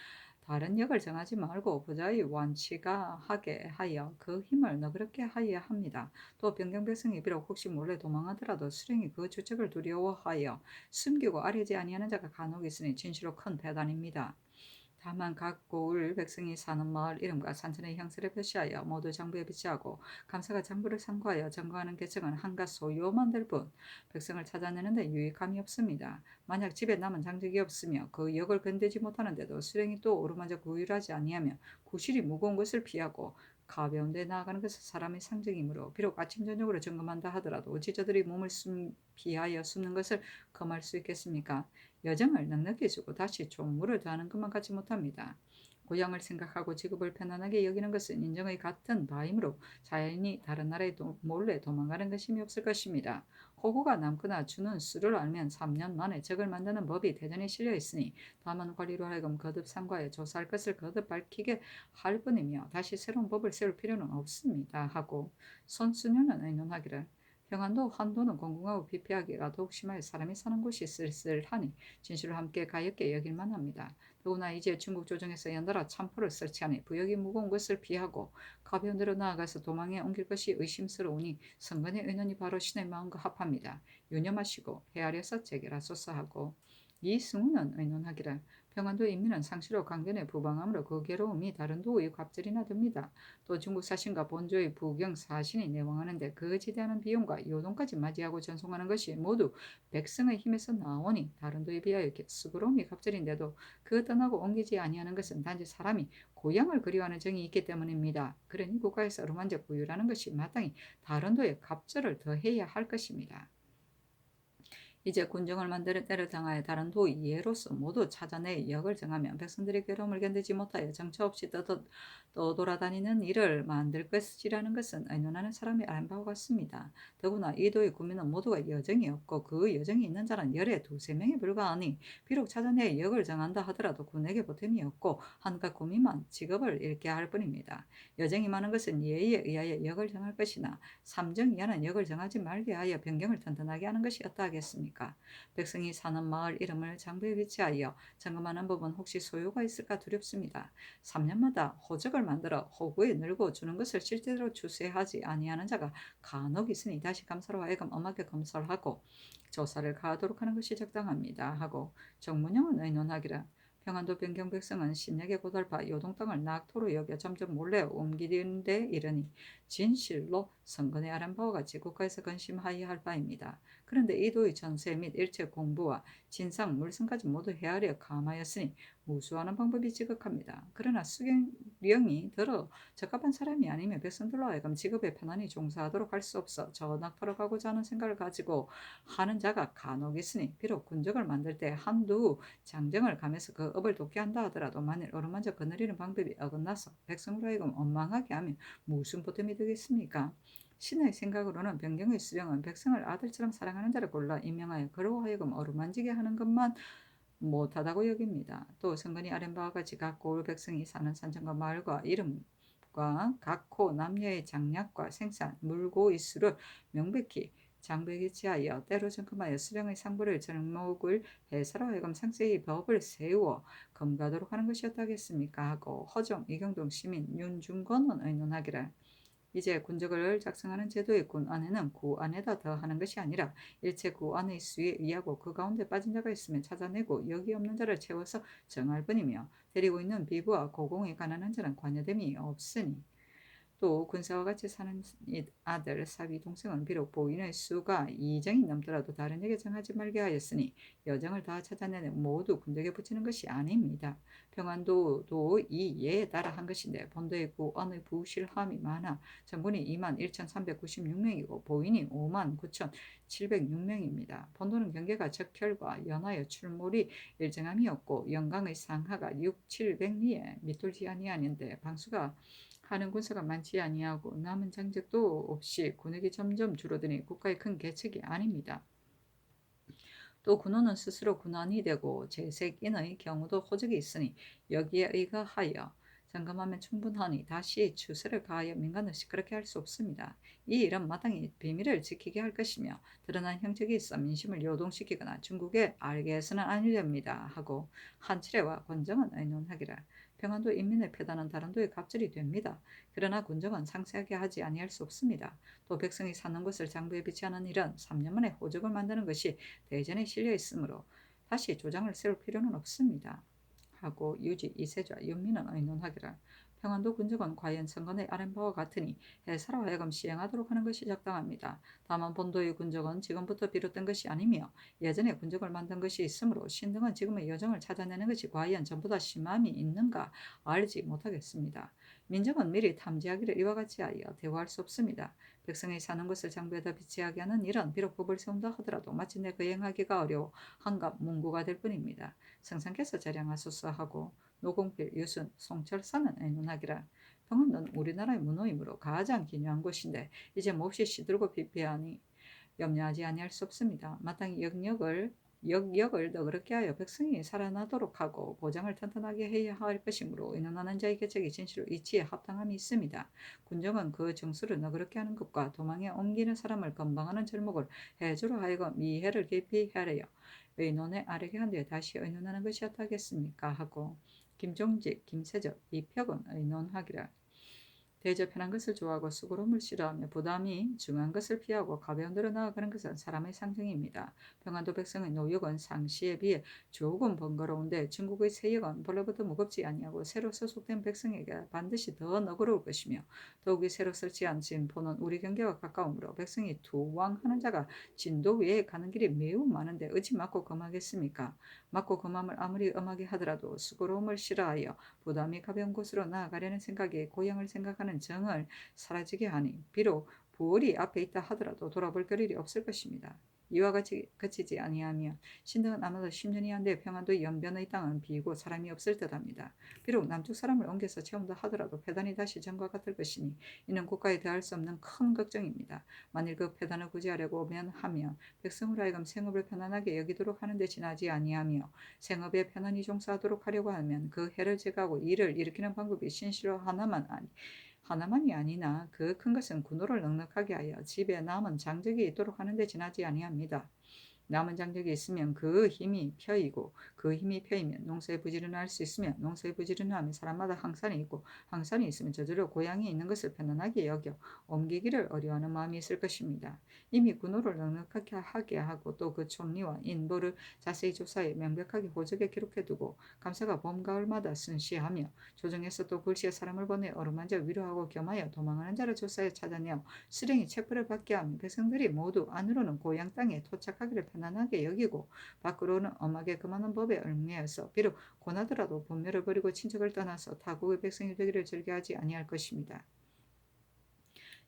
Speaker 1: 다른 역을 정하지 말고 부자의 원치가 하게 하여 그 힘을 너그럽게 하여야 합니다. 또 변경백성이 비록 혹시 몰래 도망하더라도 수령이 그 주책을 두려워하여 숨기고 아뢰지 아니하는 자가 간혹 있으니 진실로 큰 배단입니다. 다만 각 고을 백성이 사는 마을 이름과 산천의 형세를 표시하여 모두 장부에 비치하고 감사가 장부를 참고하여 점거하는 계책은 한가 소요만 될 뿐 백성을 찾아내는데 유익함이 없습니다. 만약 집에 남은 장적이 없으며 그 역을 건드지 못하는데도 수령이 또 오르마저 구휼하지 아니하며 구실이 무거운 것을 피하고 가벼운 데 나아가는 것은 사람의 상징이므로 비록 아침 저녁으로 점검한다 하더라도 어찌 저들이 몸을 피하여 숨는 것을 금할 수 있겠습니까? 여정을 넉넉히 주고 다시 종무를 더하는 것만 같지 못합니다. 고향을 생각하고 직업을 편안하게 여기는 것은 인정의 같은 바이므로 자연히 다른 나라에 몰래 도망가는 것임이 없을 것입니다. 호구가 남거나 주는 수를 알면 3년 만에 적을 만드는 법이 대전에 실려 있으니 다만 관리로 하여금 거듭 상과에 조사할 것을 거듭 밝히게 할 뿐이며 다시 새로운 법을 세울 필요는 없습니다. 하고 손수녀는 의논하기를 평안도 한도는 공공하고 피폐하기가 더욱 심하여 사람이 사는 곳이 쓸쓸하니 진실을 함께 가엾게 여길만 합니다. 더구나 이제 중국 조정에서 연달아 참포를 설치하니 부역이 무거운 것을 피하고 가벼운 데로 나아가서 도망에 옮길 것이 의심스러우니 선관의 의논이 바로 신의 마음과 합합니다. 유념하시고 헤아려서 재결하소서 하고 이승우는 의논하기를 평안도 인민은 상시로 강변에 부방함으로 그 괴로움이 다른 도의 갑절이나 듭니다. 또 중국 사신과 본조의 부경 사신이 내왕하는데 그 지대하는 비용과 요동까지 맞이하고 전송하는 것이 모두 백성의 힘에서 나오니 다른 도에 비하여 수고로움이 갑절인데도 그 떠나고 옮기지 아니하는 것은 단지 사람이 고향을 그리워하는 정이 있기 때문입니다. 그러니 국가에서 어루만져 부유라는 것이 마땅히 다른 도에 갑절을 더해야 할 것입니다. 이제 군정을 만드는 때를 당하여 다른 도의 예로서 모두 찾아내 역을 정하면 백성들의 괴로움을 견디지 못하여 정처 없이 떠돌아다니는 일을 만들 것이라는 것은 의논하는 사람의 아는 바와 같습니다. 더구나 이 도의 구민은 모두가 여정이 없고 그 여정이 있는 자는 열에 두세 명에 불과하니 비록 찾아내 역을 정한다 하더라도 군에게 보탬이 없고 한갓 구민만 직업을 잃게 할 뿐입니다. 여정이 많은 것은 예의에 의하여 역을 정할 것이나 삼정이하는 역을 정하지 말게 하여 변경을 튼튼하게 하는 것이 어떠하겠습니까? 백성이 사는 마을 이름을 장부에 비치하여 점검하는 법은 혹시 소요가 있을까 두렵습니다. 3년마다 호적을 만들어 호구에 늘고 주는 것을 실제로 추세하지 아니하는 자가 간혹 있으니 다시 감사로 하여금 엄하게 검설하고 조사를 가하도록 하는 것이 적당합니다. 하고 정문영은 의논하기를 평안도 변경 백성은 신약에 고달파 요동 땅을 낙토로 여겨 점점 몰래 옮기는 데 이르니 진실로 선건의 아란 바와 같이 국가에서 근심하여야 할 바입니다. 그런데 이도의 전세 및 일체 공부와 진상, 물성까지 모두 헤아려 감하였으니 무수하는 방법이 지극합니다. 그러나 수경령이 들어 적합한 사람이 아니면 백성들로 하여금 직업에 편안히 종사하도록 할 수 없어 저 낙파로 가고자 하는 생각을 가지고 하는 자가 간혹 있으니 비록 군적을 만들 때 한두 장정을 가면서 그 업을 돕게 한다 하더라도 만일 어루만져 거느리는 방법이 어긋나서 백성으로 하여금 원망하게 하면 무슨 보탬이 되겠습니까? 신의 생각으로는 변경의 수령은 백성을 아들처럼 사랑하는 자를 골라 임명하여 그로 하여금 어루만지게 하는 것만 못하다고 여깁니다. 또 선건이 아랜 바와 같이 각 고을 백성이 사는 산청과 마을과 이름과 각호 남녀의 장략과 생산, 물고 이수를 명백히 장부에 기치하여 때로 점검하여 수령의 상부를 정목을 해서로 하여금 상세히 법을 세우어 검가도록 하는 것이었다겠습니까 하고 허정 이경동 시민 윤중권은 의논하기를 이제 군적을 작성하는 제도의 군 안에는 구 안에다 더하는 것이 아니라 일체 구 안의 수에 의하고 그 가운데 빠진 자가 있으면 찾아내고 여기 없는 자를 채워서 정할 뿐이며 데리고 있는 비부와 고공에 가난한 자는 관여됨이 없으니 또 군사와 같이 사는 아들, 사위, 동생은 비록 보인의 수가 2정이 넘더라도 다른 에게 정하지 말게 하였으니 여정을 다 찾아내는 모두 군덕에 붙이는 것이 아닙니다. 평안도도 이 예에 따라 한 것인데 본도의 구언의 부실함이 많아 전군이 21,396명이고 보인이 59,706명입니다. 본도는 경계가 적혈과 연하여 출몰이 일정함이 없고 영강의 상하가 6, 700리에 밑돌지 아니하는데 방수가 하는 군사가 많지 아니하고 남은 장적도 없이 군역이 점점 줄어드니 국가의 큰 계책이 아닙니다. 또 군호는 스스로 군안이 되고 재색인의 경우도 호적이 있으니 여기에 의거하여 점검하면 충분하니 다시 추세를 가하여 민간을 시끄럽게 할 수 없습니다. 이 일은 마땅히 비밀을 지키게 할 것이며 드러난 형적이 있어 민심을 요동시키거나 중국에 알게 해서는 아니 됩니다. 하고 한치레와 권정은 의논하기를 평안도 인민의 표단은 다른 도에 갑절이 됩니다. 그러나 군정은 상세하게 하지 아니할 수 없습니다. 또 백성이 사는 곳을 장부에 비치하는 일은 3년 만에 호적을 만드는 것이 대전에 실려 있으므로 다시 조장을 세울 필요는 없습니다. 하고 유지, 이세좌, 윤미는 의논하기를 평안도 군정은 과연 선건의 아랫바와 같으니 해사로 하여금 시행하도록 하는 것이 적당합니다. 다만 본도의 군정은 지금부터 비롯된 것이 아니며 예전에 군정을 만든 것이 있으므로 신등은 지금의 여정을 찾아내는 것이 과연 전보다 심함이 있는가 알지 못하겠습니다. 민정은 미리 탐지하기를 이와 같이 하여 대화할 수 없습니다. 백성이 사는 것을 장부에다 비치하게 하는 일은 비록 법을 세운다 하더라도 마침내 거행하기가 어려워 한갑 문구가 될 뿐입니다. 성상께서 자량하소서 하고 노공필, 유순, 송철사는 의논하기라 평안은 우리나라의 문호이므로 가장 기묘한 곳인데 이제 몹시 시들고 피폐하니 염려하지 아니할 수 없습니다. 마땅히 영역을 역을 너그럽게 하여 백성이 살아나도록 하고 보장을 튼튼하게 해야 할 것이므로 의논하는 자의 계책이 진실로 이치에 합당함이 있습니다. 군정은 그 정수를 너그럽게 하는 것과 도망에 옮기는 사람을 건방하는 절목을 해주로 하여금 미해를 깊이 하려 의논에 아뢰게 한 뒤에 다시 의논하는 것이 어떠하겠습니까 하고 김종직, 김세적, 이평은 의논하기를 대접편한 것을 좋아하고 수고로움을 싫어하며 부담이 중한 것을 피하고 가벼운 데로 나아가는 것은 사람의 상징입니다. 평안도 백성의 노역은 상시에 비해 조금 번거로운데 중국의 세역은 본래부터 무겁지 아니하고 새로 소속된 백성에게 반드시 더 너그러울 것이며 더욱이 새로 설치한 진포는 우리 경계와 가까우므로 백성이 투왕하는 자가 진도 위에 가는 길이 매우 많은데 어찌 맞고 금하겠습니까? 맞고 금함을 아무리 엄하게 하더라도 수고로움을 싫어하여 부담이 가벼운 곳으로 나아가려는 생각이 고향을 생각하는 정을 사라지게 하니 비록 부월이 앞에 있다 하더라도 돌아볼 겨를이 없을 것입니다. 이와 같이 그치지 아니하면 신등은 아마도 10년이 한데 평안도 연변의 땅은 비고 사람이 없을 듯합니다. 비록 남쪽 사람을 옮겨서 채운다 하더라도 패단이 다시 전과 같을 것이니 이는 국가에 대할 수 없는 큰 걱정입니다. 만일 그 패단을 구제하려고 오면 하면 백성으로 하여금 생업을 편안하게 여기도록 하는데 지나지 아니하며 생업에 편안히 종사하도록 하려고 하면 그 해를 제거하고 이를 일으키는 방법이 신실로 하나만이 아니나 그 큰 것은 군호를 넉넉하게 하여 집에 남은 장적이 있도록 하는데 지나지 아니합니다. 남은 장력이 있으면 그 힘이 펴이고 그 힘이 펴이면 농사에 부지런할 수 있으면 농사에 부지런하면 사람마다 항산이 있고 항산이 있으면 저절로 고향에 있는 것을 편안하게 여겨 옮기기를 어려워하는 마음이 있을 것입니다. 이미 군호를 넉넉하게 하게 하고 또 그 촌리와 인보를 자세히 조사해 명백하게 호적에 기록해두고 감사가 봄 가을마다 순시하며 조정해서 또 글씨에 사람을 보내 어루만져 위로하고 겸하여 도망하는 자를 조사해 찾아내어 수령이 책벌을 받게 하면 백성들이 모두 안으로는 고향 땅에 도착하기를 편안하게 여기고 밖으로는 엄하게 금하는 법에 얽매여서 비록 고나더라도 본묘를 버리고 친척을 떠나서 타국의 백성이 되기를 즐겨하지 아니할 것입니다.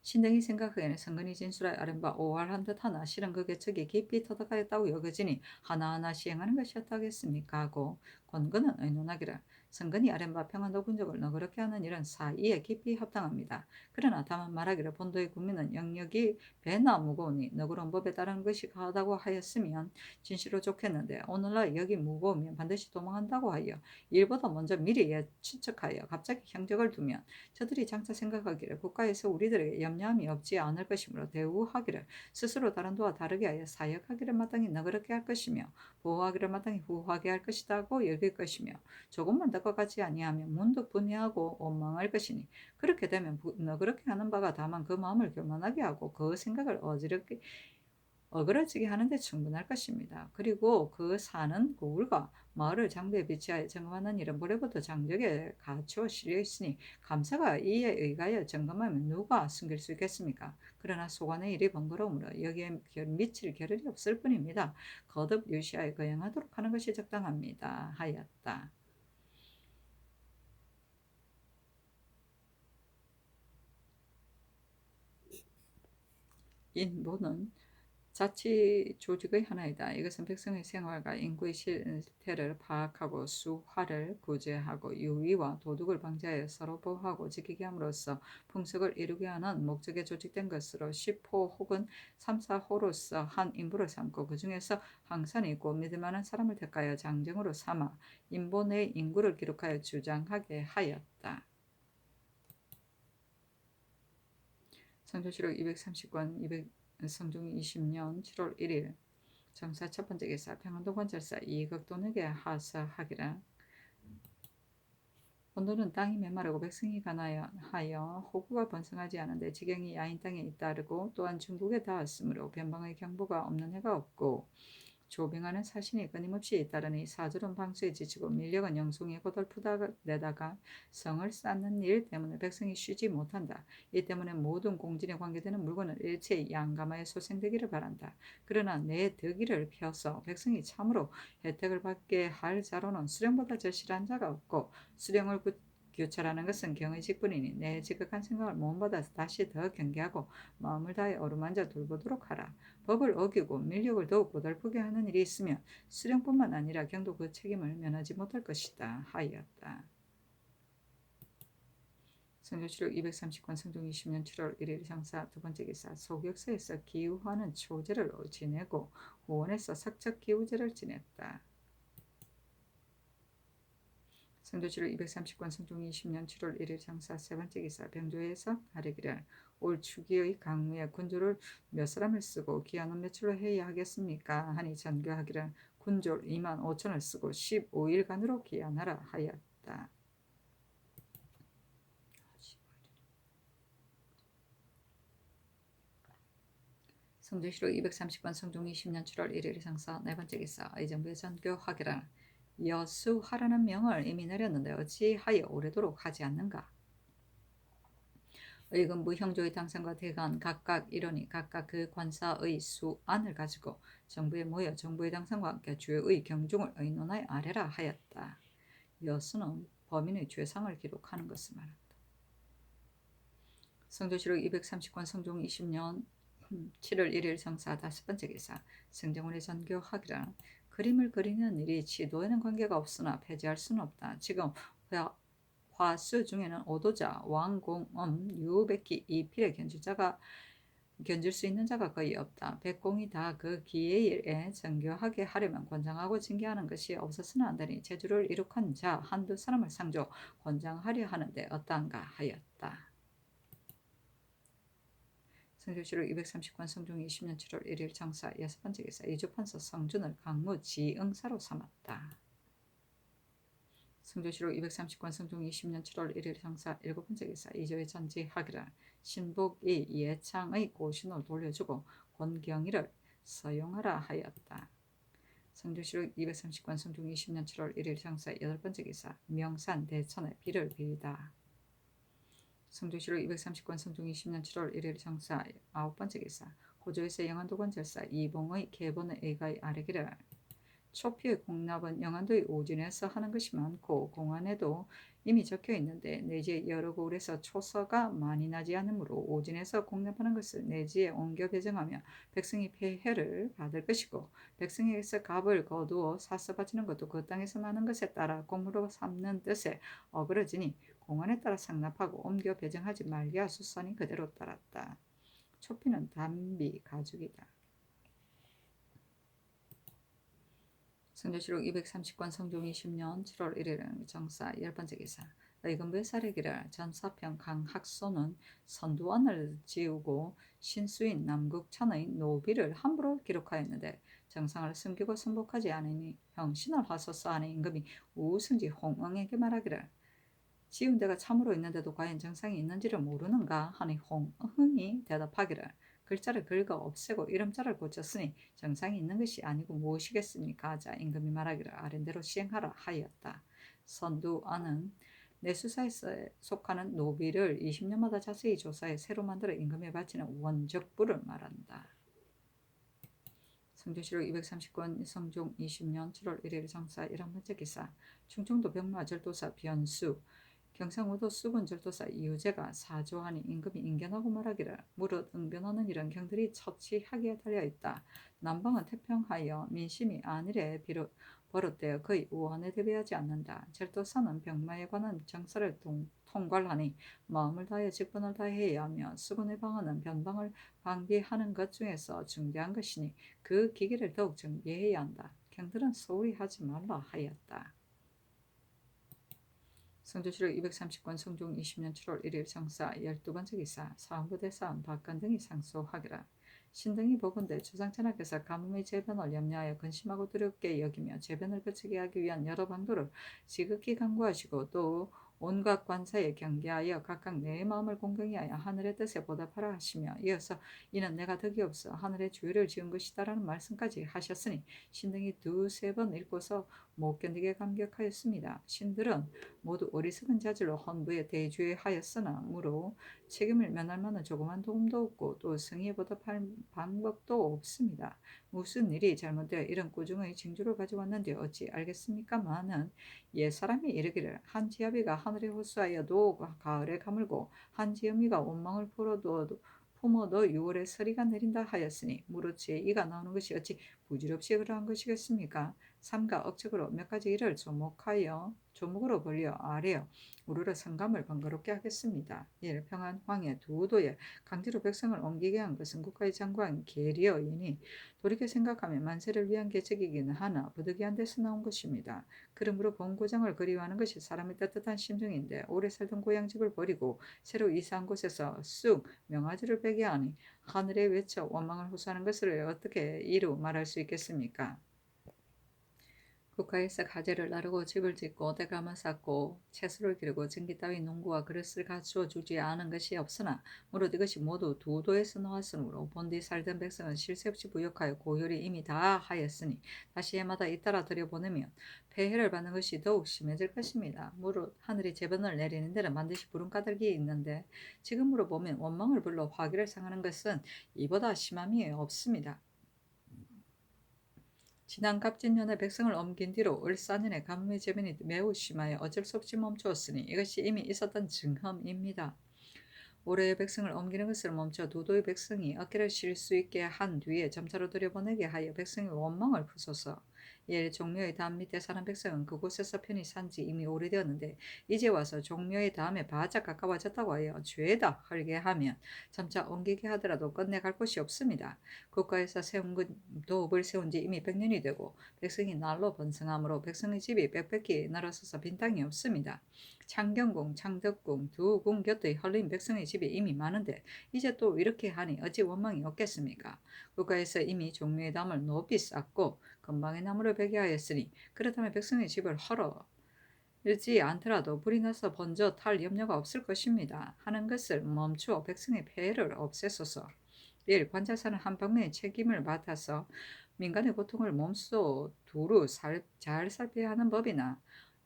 Speaker 1: 신등이 생각하기에는 성근이 진술하여 아른바 오활한 듯하나 실은 그 계책이 깊이 터득하였다고 여겨지니 하나하나 시행하는 것이었다겠습니까 하고 권근은 의논하기를 성근이 아른바 평안도 군족을 너그럽게 하는 일은 사이에 깊이 합당합니다. 그러나 다만 말하기를 본도의 국민은 영역이 배나 무거우니 너그러운 법에 따르는 것이 가하다고 하였으면 진실로 좋겠는데 오늘날 역이 무거우면 반드시 도망한다고 하여 일보다 먼저 미리 추측하여 갑자기 형적을 두면 저들이 장차 생각하기를 국가에서 우리들에게 염려함이 없지 않을 것이므로 대우하기를 스스로 다른 도와 다르게 하여 사역하기를 마땅히 너그럽게 할 것이며 보호하기를 마땅히 후하게 할 것이다고 여길 것이며 조금만 더 같지 아니하면 문득 분해하고 원망할 것이니 그렇게 되면 너그럽게 하는 바가 다만 그 마음을 교만하게 하고 그 생각을 어그러지게 하는데 충분할 것입니다. 그리고 그 사는 고을과 마을을 장부에 비치하여 점검하는 일은 모레부터 장적에 갖추어 실려 있으니 감사가 이에 의하여 점검하면 누가 숨길 수 있겠습니까? 그러나 소관의 일이 번거로우므로 여기에 미칠 겨를이 없을 뿐입니다. 거듭 유시하여 거행하도록 하는 것이 적당합니다. 하였다. 인보는 자치 조직의 하나이다. 이것은 백성의 생활과 인구의 실태를 파악하고 수화를 구제하고 유의와 도둑을 방지하여 서로 보호하고 지키게 함으로써 풍속을 이루게 하는 목적에 조직된 것으로 10호 혹은 3, 4호로서 한 인부를 삼고 그 중에서 항산이 있고 믿을만한 사람을 택하여 장정으로 삼아 인보 내 인구를 기록하여 주장하게 하였다. 성조실록 230권 200 성종 20년 7월 1일 정사 첫 번째 기사 평안도 관찰사 이극돈에게 하사하기라. 본도는 땅이 메마르고 백성이 가난하여 호구가 번성하지 않은데 지경이 야인 땅에 잇따르고 또한 중국에 닿았으므로 변방의 경보가 없는 해가 없고 조병하는 사신이 끊임없이 잇따르니 사절은 방수에 지치고 밀력은 영송에 고달프다내다가 성을 쌓는 일 때문에 백성이 쉬지 못한다. 이 때문에 모든 공진에 관계되는 물건을 일체 양감하여 소생되기를 바란다. 그러나 내 덕의를 펴서 백성이 참으로 혜택을 받게 할 자로는 수령보다 절실한 자가 없고 수령을 교찰하는 것은 경의직분이니 내 지극한 생각을 모험받아서 다시 더 경계하고 마음을 다해 어루만져 돌보도록 하라. 법을 어기고 민력을 더욱 고달프게 하는 일이 있으면 수령뿐만 아니라 경도 그 책임을 면하지 못할 것이다 하였다. 성조실록 230권 성종 20년 7월 1일 장사 두 번째 기사. 소격서에서 기우하는 초제를 지내고 후원에서 석척기우제를 지냈다. 성조실록 230권 성종 20년 7월 1일 장사 세 번째 기사. 병조에서 가르기를 올 추기의 강무에 군조를 몇 사람을 쓰고 기한은 며칠로 해야 하겠습니까? 하니 전교하기를 군졸 2만 5천을 쓰고 15일간으로 기한하라 하였다. 성조실록 230권 성종 20년 7월 1일 장사 네 번째 기사. 의정부의 전교하기를 여수하라는 명을 이미 내렸는데 어찌하여 오래도록 하지 않는가? 의금부 형조의 당상과 대관 각각 이러니 각각 그 관사의 수안을 가지고 정부에 모여 정부의 당상과 함께 주의 경중을 의논하여 아래라 하였다. 여수는 범인의 죄상을 기록하는 것을 말한다. 성조실록 230권 성종 20년 7월 1일 장사 다섯 번째 기사. 성정원의 전교하기를 그림을 그리는 일이 지도에는 관계가 없으나 폐지할 수는 없다. 지금 화수 중에는 오도자, 왕공엄, 유백기, 이필에 견줄 수 있는 자가 거의 없다. 백공이 다 그 기회에 정교하게 하려면 권장하고 징계하는 것이 없어서는 안 되니 재주를 이룩한 자 한두 사람을 상조 권장하려 하는데 어떠한가 하였다. 성조실록 230권 성종 20년 7월 1일 장사 여섯 번째 기사. 이주판서 성준을 강무 지응사로 삼았다. 성조실록 230권 성종 20년 7월 1일 장사 일곱 번째 기사. 이조의 전지하기를 신복이 예창의 고신을 돌려주고 권경이를 서용하라 하였다. 성조실록 230권 성종 20년 7월 1일 장사 여덟 번째 기사. 명산 대천의 비를 빌다. 성조실록 230권 성종 20년 7월 1일 장사 아홉 번째 기사. 호조에서 영안도관 절사 이봉의 계본의 의가의 아래기를 초피의 공납은 영안도의 오진에서 하는 것이 많고 공안에도 이미 적혀 있는데 내지에 여러 고을에서 초서가 많이 나지 않으므로 오진에서 공납하는 것을 내지에 옮겨 배정하며 백성이 폐해를 받을 것이고 백성에게서 값을 거두어 사서 바치는 것도 그 땅에서 나는 것에 따라 공무로 삼는 뜻에 어그러지니 공안에 따라 상납하고 옮겨 배정하지 말게 하소서니 그대로 따랐다. 초피는 단비 가죽이다. 성조실록 230권 성종 20년 7월 1일 정사 열 번째 기사. 의금부의 사례기를 전사평 강학소는 선두안을 지우고 신수인 남국천의 노비를 함부로 기록하였는데 정상을 숨기고 선복하지 않으니 형신을 하소서 하는 임금이 우승지 홍응에게 말하기를 지운 데가 참으로 있는데도 과연 정상이 있는지를 모르는가 하니 홍응이 대답하기를 글자를 긁어 없애고 이름자를 고쳤으니 정상이 있는 것이 아니고 무엇이겠습니까? 하자 임금이 말하기를 아랜대로 시행하라 하였다. 선두안은 내수사에 속하는 노비를 20년마다 자세히 조사해 새로 만들어 임금에 바치는 원적부를 말한다. 성조실록 230권 성종 20년 7월 1일 장사 11번째 기사. 충청도 병마절도사 변수 경상우도 수군절도사 이유재가 사조하니 임금이 인견하고 말하기를 무릇 응변하는 일은 경들이 처치하기에 달려있다. 남방은 태평하여 민심이 안일에 버릇되어 거의 우환에 대비하지 않는다. 절도사는 병마에 관한 정사를 통괄하니 마음을 다하여 직분을 다해야 하며 수군의 방어는 변방을 방비하는 것 중에서 중대한 것이니 그 기계를 더욱 정비해야 한다. 경들은 소홀히 하지 말라 하였다. 성조실록 230권 성종 20년 7월 1일 장사 12번째 기사. 사헌부대사원 박관 등이 상소하기를 신등이 보건대 주상천하께서 가뭄의 재변을 염려하여 근심하고 두렵게 여기며 재변을 그치게 하기 위한 여러 방도를 지극히 강구하시고 또 온갖 관사에 경계하여 각각 내 마음을 공경히 하여 하늘의 뜻에 보답하라 하시며 이어서 이는 내가 덕이 없어 하늘의 주의를 지은 것이다라는 말씀까지 하셨으니 신등이 두세 번 읽고서 못 견디게 감격하였습니다. 신들은 모두 어리석은 자질로 헌부에 대주하였으므로 책임을 면할 만한 조그만 도움도 없고 또 승의에 보답할 방법도 없습니다. 무슨 일이 잘못되어 이런 꾸중의 징조를 가져왔는지 어찌 알겠습니까마는 옛사람이 이르기를 한 지아비가 하늘에 호수하여도 가을에 가물고 한 지어미가 원망을 품어도 6월에 서리가 내린다 하였으니 무릇 제 이가 나오는 것이 어찌 부질없이 그러한 것이겠습니까? 삼가 억측으로 몇 가지 일을 조목으로 벌려 아래요 우르르 성감을 번거롭게 하겠습니다. 1. 평안 황해 두 도에 강제로 백성을 옮기게 한 것은 국가의 장관 계리어이니 돌이켜 생각하면 만세를 위한 계책이기는 하나 부득이한 데서 나온 것입니다. 그러므로 본고장을 그리워하는 것이 사람의 따뜻한 심정인데 오래 살던 고향집을 버리고 새로 이사한 곳에서 쑥 명아지를 빼게 하니 하늘에 외쳐 원망을 호소하는 것을 어떻게 이루 말할 수 있겠습니까? 국가에서 가재를 나르고 집을 짓고 대감을 쌓고 채소를 기르고 전기 따위 농구와 그릇을 갖추어 주지 않은 것이 없으나 무릇 이것이 모두 두 도에서 나왔으므로 본디 살던 백성은 쉴 새 없이 부역하여 고혈이 이미 다 하였으니 다시 해마다 잇따라 들여보내면 폐해를 받는 것이 더욱 심해질 것입니다. 무릇 하늘이 재변을 내리는 데는 반드시 구름가득이 있는데 지금으로 보면 원망을 불러 화기를 상하는 것은 이보다 심함이 없습니다. 지난 갑진년에 백성을 옮긴 뒤로 을사년에 가뭄의 재변이 매우 심하여 어쩔 수 없이 멈추었으니 이것이 이미 있었던 증험입니다. 올해의 백성을 옮기는 것을 멈춰 도도의 백성이 어깨를 쉴 수 있게 한 뒤에 점차로 들여보내게 하여 백성의 원망을 푸소서. 예, 종묘의 담 밑에 사는 백성은 그곳에서 편히 산 지 이미 오래되었는데 이제 와서 종묘의 담에 바짝 가까워졌다고 하여 죄다 헐게 하면 점차 옮기게 하더라도 끝내 갈 곳이 없습니다. 국가에서 세운 도읍을 세운 지 이미 100년이 되고 백성이 날로 번성하므로 백성의 집이 빽빽히 늘어서서 빈 땅이 없습니다. 창경궁, 창덕궁 두 궁 곁의 헐린 백성의 집이 이미 많은데 이제 또 이렇게 하니 어찌 원망이 없겠습니까? 국가에서 이미 종묘의 담을 높이 쌓고 건방의 나무를 베게 하였으니 그렇다면 백성의 집을 헐지 않더라도 불이 나서 번져 탈 염려가 없을 것입니다. 하는 것을 멈추어 백성의 폐해를 없애소서. 1. 관찰사는 한 방면의 책임을 맡아서 민간의 고통을 몸소 두루 잘 살펴야 하는 법이나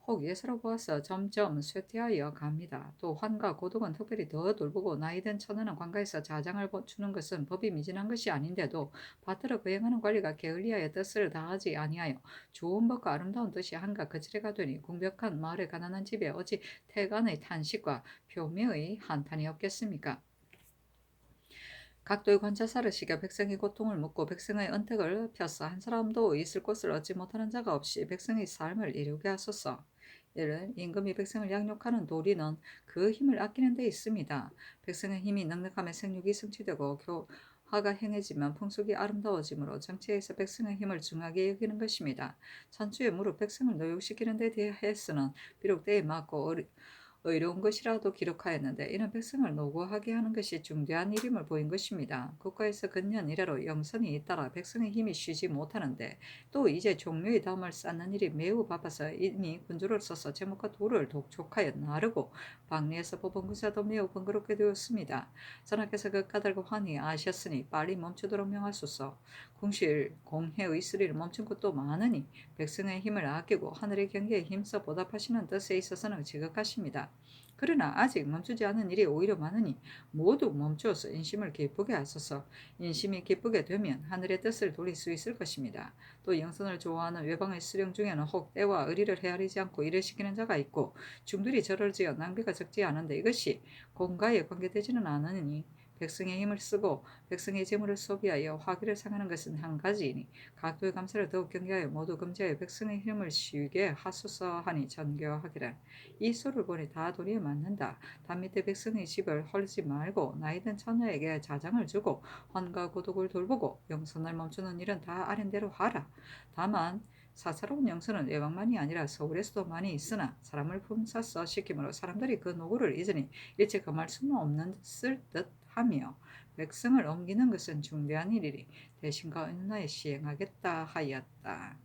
Speaker 1: 혹 예서로 보아서 점점 쇠퇴하여 갑니다. 또 환과 고독은 특별히 더 돌보고 나이든 처녀는 관가에서 자장을 주는 것은 법이 미진한 것이 아닌데도 받들어 거행하는 관리가 게을리하여 뜻을 다하지 아니하여 좋은 법과 아름다운 뜻이 한가 거칠해가 되니 궁벽한 마을의 가난한 집에 어찌 태간의 탄식과 표미의 한탄이 없겠습니까? 각도의 관찰사를 시켜 백성의 고통을 묻고 백성의 언택을 펴서 한 사람도 있을 곳을 얻지 못하는 자가 없이 백성의 삶을 이루게 하소서. 이는 임금이 백성을 양육하는 도리는 그 힘을 아끼는 데 있습니다. 백성의 힘이 넉넉하면 생육이 성취되고 교화가 행해지면 풍속이 아름다워지므로 정치에서 백성의 힘을 중하게 여기는 것입니다. 천추의 무릇 백성을 노역시키는 데 대해서는 비록 때에 맞고 의로운 것이라도 기록하였는데 이는 백성을 노고하게 하는 것이 중대한 일임을 보인 것입니다. 국가에서 근년 이래로 영선이 잇따라 백성의 힘이 쉬지 못하는데 또 이제 종묘의 담을 쌓는 일이 매우 바빠서 이미 군주를 써서 제목과 도를 독촉하여 나르고 방리에서 뽑은 군사도 매우 번거롭게 되었습니다. 전하께서 그 까닭을 환히 아셨으니 빨리 멈추도록 명하소서. 궁실 공회의 쓰리를 멈춘 곳도 많으니 백성의 힘을 아끼고 하늘의 경계에 힘써 보답하시는 뜻에 있어서는 지극하십니다. 그러나 아직 멈추지 않은 일이 오히려 많으니 모두 멈추어서 인심을 기쁘게 하소서. 인심이 기쁘게 되면 하늘의 뜻을 돌릴 수 있을 것입니다. 또 영선을 좋아하는 외방의 수령 중에는 혹 때와 의리를 헤아리지 않고 일을 시키는 자가 있고 중들이 절을 지어 낭비가 적지 않은데 이것이 공가에 관계되지는 않으니 백성의 힘을 쓰고 백성의 재물을 소비하여 화기를 상하는 것은 한 가지이니 각도의 감사를 더욱 경계하여 모두 금지하여 백성의 힘을 쉬게 하소서 하니 전교하기를. 이 소를 보니 다 도리에 맞는다. 담 밑에 백성의 집을 헐지 말고 나이든 처녀에게 자장을 주고 환과 고독을 돌보고 영선을 멈추는 일은 다 아랜대로 하라. 다만 사사로운 영선은 외방만이 아니라 서울에서도 많이 있으나 사람을 품사써 시킴으로 사람들이 그 노고를 잊으니 일체 금할 수는 없는 듯 하며 백성을 옮기는 것은 중대한 일이니 대신과 은나에 시행하겠다 하였다.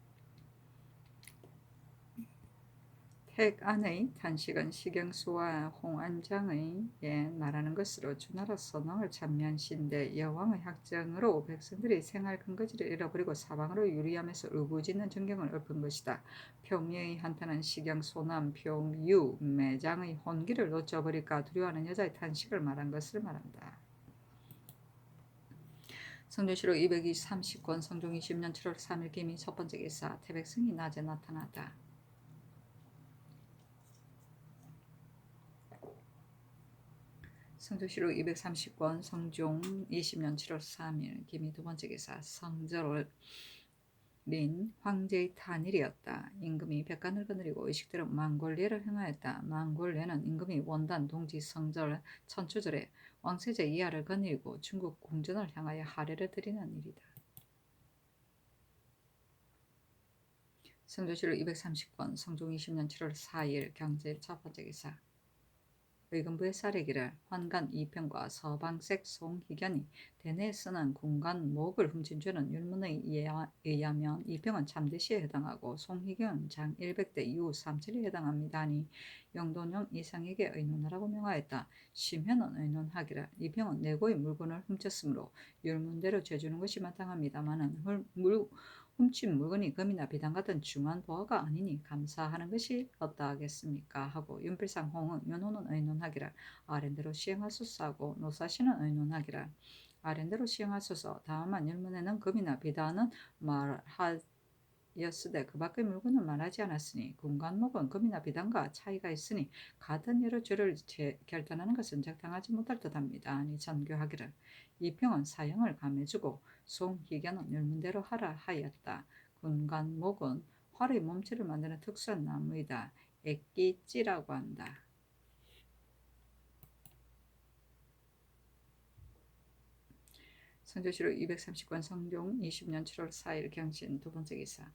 Speaker 1: 택 안의 탄식은 시경수와 홍안장의 말하는 것으로 주나라 선왕을 찬미한신데 여왕의 학정으로 백성들이 생활 근거지를 잃어버리고 사방으로 유리하면서 울부짖는 전경을 읊은 것이다. 표미의 한탄은 시경 소남 표유 매장의 혼기를 놓쳐버릴까 두려워하는 여자의 탄식을 말한 것을 말한다. 성조실록 230권 성종 20년 7월 3일 기미 첫 번째 기사 태백성이 낮에 나타나다. 성조실록 230권 성종 20년 7월 3일 기미 두 번째 기사 성절을 황제의 탄일이었다. 임금이 백간을 거느리고 의식대로 망골례를 행하였다. 망골례는 임금이 원단, 동지, 성절, 천추절에 왕세자 이하를 거느리고 중국 궁전을 향하여 하례를 드리는 일이다. 성조실록 230권 성종 20년 7월 4일 경제 첫 번째 기사. 의금부의 사례기를 환관 이평과 서방색 송희견이 대내에 쓰는 궁관목을 훔친 죄는 율문에 의하면 이평은 참대시에 해당하고 송희견은 장 100대 이후 3칠에 해당합니다 하니 영돈형 이상에게 의논하라고 명하였다. 심현은 의논하기를 이평은 내고의 물건을 훔쳤으므로 율문대로 죄주는 것이 마땅합니다마는 훔친 물건이 금이나 비단 같은 중한 보화가 아니니 감사하는 것이 어떠하겠습니까 하고 윤필상 홍은 윤호는 의논하기를 아랜대로 시행하소서 하고 노사시는 의논하기를 아랜대로 시행하소서. 다만 율문에는 금이나 비단은 말하였으되 그 밖의 물건은 말하지 않았으니 군관목은 금이나 비단과 차이가 있으니 같은 여러 죄를 결단하는 것은 적당하지 못할 듯합니다. 아니 전교하기를 이평은 사형을 감해주고 송희견은 율문대로 하라 하였다. 군관목은 활의 몸체를 만드는 특수한 나무이다. 액기찌라고 한다. 성조실록 230권 성종 20년 7월 4일 경신 두 번째 기사.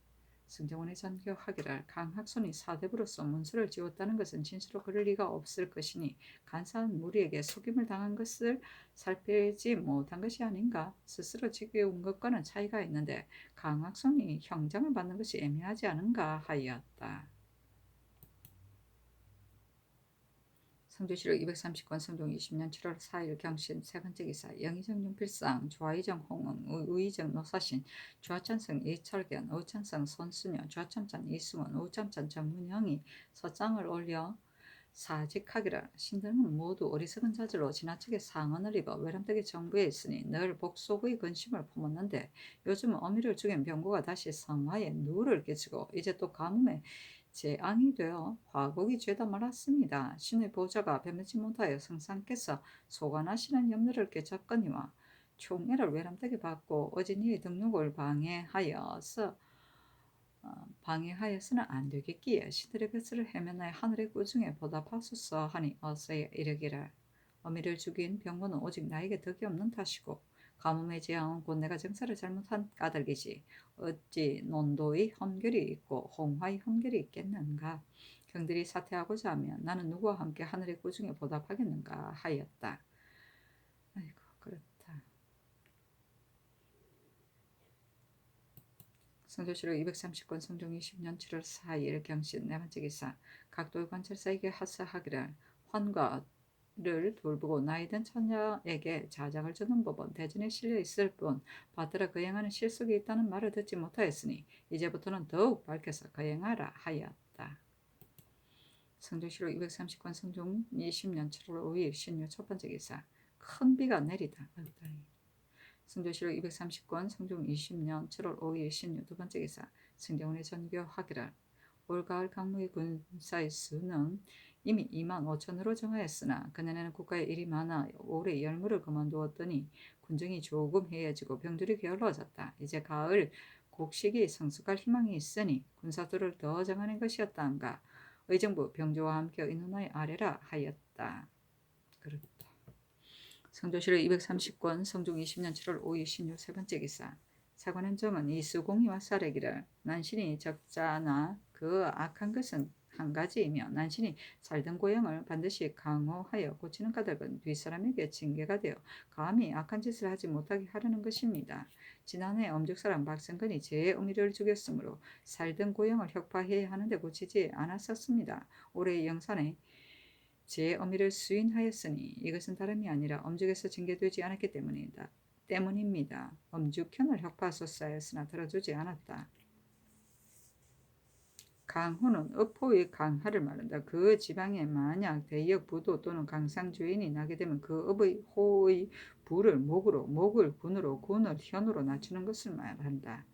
Speaker 1: 승정원의 전교하기를 강학손이 사대부로서 문서를 지웠다는 것은 진실로 그럴 리가 없을 것이니 간사한 무리에게 속임을 당한 것을 살피지 못한 것이 아닌가. 스스로 지켜온 것과는 차이가 있는데 강학손이 형장을 받는 것이 애매하지 않은가 하였다. 성조실록 230권 성종 20년 7월 4일 경신 세 번째 기사. 영의정 윤필상 좌의정 홍은 우의정 노사신 좌찬성 이철견 우찬성 손수녀 좌참찬 이승원 우참찬 전문형이 서장을 올려 사직하기를 신들은 모두 어리석은 자질로 지나치게 상언을 입어 외람되게 정부에 있으니 늘 복속의 근심을 품었는데 요즘은 어미를 죽인 병고가 다시 성화에 누를 끼치고 이제 또 가뭄에 재앙이 되어 화곡이 죄다 말았습니다. 신의 보좌가 변변치 못하여 성상께서 소관하시는 염려를 깨쳤거니와 총애를 외람되게 받고 어진이의 등록을 방해하여서는 안 되겠기에 신들의 뱃을 헤매나여 하늘의 꾸중에 보답하소서 하니 어서 이르기를 어미를 죽인 병고는 오직 나에게 덕이 없는 탓이고 가뭄의 재앙은 곧 내가 정사를 잘못한 까닭이지 어찌 논도의 험결이 있고 홍화의 험결이 있겠는가. 경들이 사퇴하고자 하면 나는 누구와 함께 하늘의 꾸중에 보답하겠는가 하였다. 아이고 그렇다. 성조실록 230권 성종 20년 7월 4일 경신 네 번째 기사. 각도의 관찰사에게 하사하기를 환과를 돌보고 나이든 처녀에게 자장을 주는 법은 대전에 실려 있을 뿐 받들어 거행하는 실속이 있다는 말을 듣지 못하였으니 이제부터는 더욱 밝혀서 거행하라 하였다. 성조실록 230권 성종 20년 7월 5일 신유 첫 번째 기사. 큰 비가 내리다. 성조실록 230권 성종 20년 7월 5일 신유 두 번째 기사. 승정원의 전교하기를 올가을 강무의 군사의 수는 이미 2만 5천으로 정하였으나 그년에는 국가에 일이 많아 올해 열무를 그만두었더니 군정이 조금 해해지고 병들이 게을러졌다. 이제 가을 곡식이 성숙할 희망이 있으니 군사들을 더 정하는 것이었다는가. 의정부 병조와 함께 의논하여 아래라 하였다. 그렇다. 성조실록 230권 성종 20년 7월 5일 신유 세 번째 기사. 사관현정은 이수공이와 사례기를 난신이 적자나 그 악한 것은 한 가지이며 난신이 잘된 고형을 반드시 강호하여 고치는 까닭은 뒷사람에게 징계가 되어 감히 악한 짓을 하지 못하게 하려는 것입니다. 지난해 엄죽사람 박성근이 제의 어미를 죽였으므로 살던 고형을 혁파해야 하는데 고치지 않았었습니다. 올해 영산에 제 어미를 수인하였으니 이것은 다름이 아니라 엄죽에서 징계되지 않았기 때문입니다. 엄죽현을 혁파하소서 하였으나 들어주지 않았다. 강호는 up호의 강하를 말한다. 그 지방에 만약 대역 부도 또는 강상주인이 나게 되면 그 up의 호의 부를 목으로, 목을 군으로, 군을 현으로 낮추는 것을 말한다.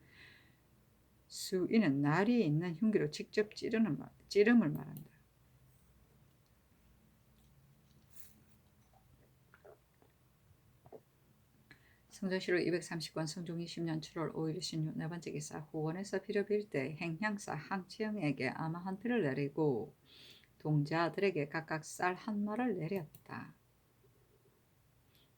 Speaker 1: 수인은 날이 있는 흉기로 직접 찌름을 말한다. 성전시로 230권 성종 20년 7월 5일 신유 네 번째 기사 후원에서 필요 빌 때 행향사 항치영에게 아마 한 표를 내리고 동자들에게 각각 쌀 한 마를 내렸다.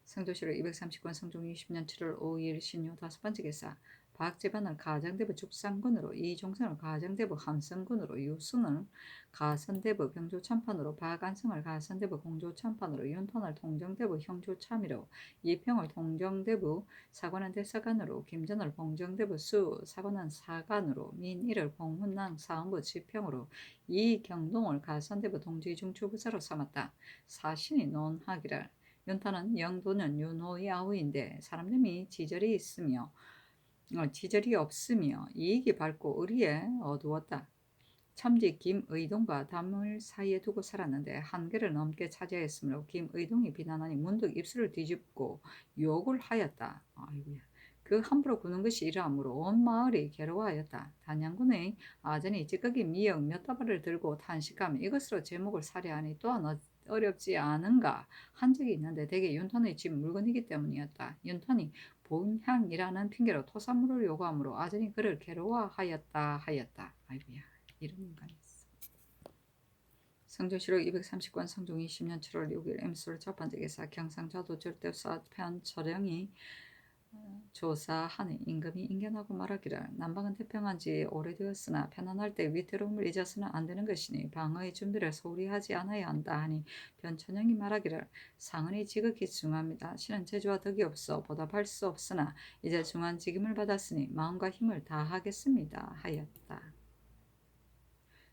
Speaker 1: 성조시로 230권 성종 20년 7월 5일 신유 다섯 번째 기사 박재반을 가장대부 죽상군으로 이종선을 가장대부 함성군으로 유순을 가선대부 병조참판으로 박안성을 가선대부 공조참판으로 윤턴을 통정대부 형조참의로 이평을 통정대부 사관원 대사관으로 김전을 봉정대부 수 사관원 사관으로 민일을 공훈랑 사헌부 지평으로 이경동을 가선대부 동지중추부사로 삼았다. 사신이 논하기를 윤타는 영도는 윤호의 아우인데 사람됨이 지절이 없으며 이익이 밝고 의리에 어두웠다. 참지 김의동과 담을 사이에 두고 살았는데 한계를 넘게 차지하였으므로 김의동이 비난하니 문득 입술을 뒤집고 욕을 하였다. 아이고야. 그 함부로 구는 것이 이러하므로 온 마을이 괴로워하였다. 단양군의 아전이 찌꺼기 미역 몇 다발을 들고 탄식하며 이것으로 제목을 살해하니 또한 어렵지 않은가 한 적이 있는데 대개 윤턴의 집 물건이기 때문이었다. 윤턴이 본향이라는 핑계로 토산물을 요구하므로 아전이 그를 괴로워하였다. 아이고야. 이런 인간이 있어. 성조시록 230권 성종 20년 7월 6일 엠솔 첫 번째 기사 경상좌도 절대사 편 철영이 조사하니 임금이 인견하고 말하기를 남방은 태평한 지 오래되었으나 편안할 때 위태로움을 잊어서는 안 되는 것이니 방어의 준비를 소홀히 하지 않아야 한다 하니 변천영이 말하기를 상은이 지극히 중합니다. 신은 재주와 덕이 없어 보답할 수 없으나 이제 중한 직임을 받았으니 마음과 힘을 다하겠습니다 하였다.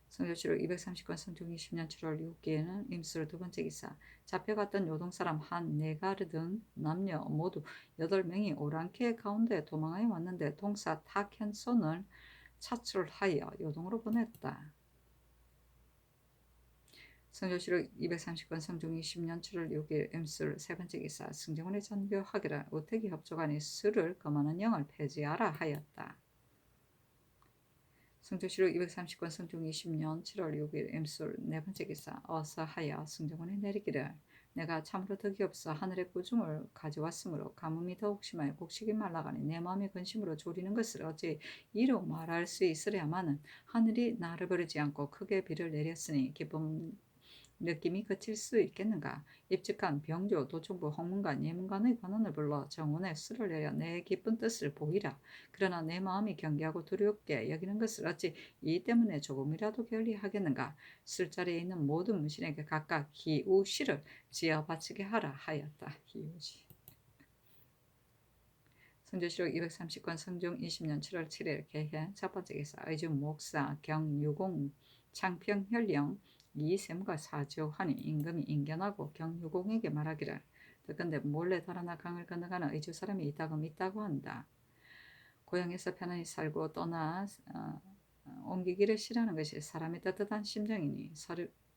Speaker 1: 성조시록 230권 성종 20년 7월 6기에는 임수로 두 번째 기사 잡혀갔던 요동사람 한 네가르 등 남녀 모두 8명이 오랑캐 가운데 도망하여 왔는데 동사 탁현손을 차출하여 요동으로 보냈다. 성조시록 230권 성종 20년 7월 6일 임술 세 번째 기사 승정원의 전교하기를 우택이 협조관이 술을 금하는 영을 폐지하라 하였다. 성조시록 230권 성종 20년 7월 6일 임술 네 번째 기사 어서하여 승정원에 내리기를 내가 참으로 덕이 없어 하늘의 꾸중을 가져왔으므로 가뭄이 더욱 심하여 곡식이 말라가니 내 마음의 근심으로 졸이는 것을 어찌 이루 말할 수 있으랴마는 하늘이 나를 버리지 않고 크게 비를 내렸으니 기쁨 느낌이 그칠 수 있겠는가. 입직한 병조 도청부 홍문관 예문관의 관원을 불러 정원에 술을 내려 내 기쁜 뜻을 보이라. 그러나 내 마음이 경계하고 두렵게 여기는 것을 어찌 이 때문에 조금이라도 게을리하겠는가. 술자리에 있는 모든 문신에게 각각 희우시를 지어 바치게 하라 하였다. 희우시. 성조시록 230권 성종 20년 7월 7일 개해 첫 번째 기사 의중 목사 경유공 창평현령 이샘과 사조하니 임금이 인견하고 경유공에게 말하기를 듣건대 몰래 달아나 강을 건너가는 의주 사람이 있다고 한다. 고향에서 편안히 살고 떠나 옮기기를 싫어하는 것이 사람의 따뜻한 심정이니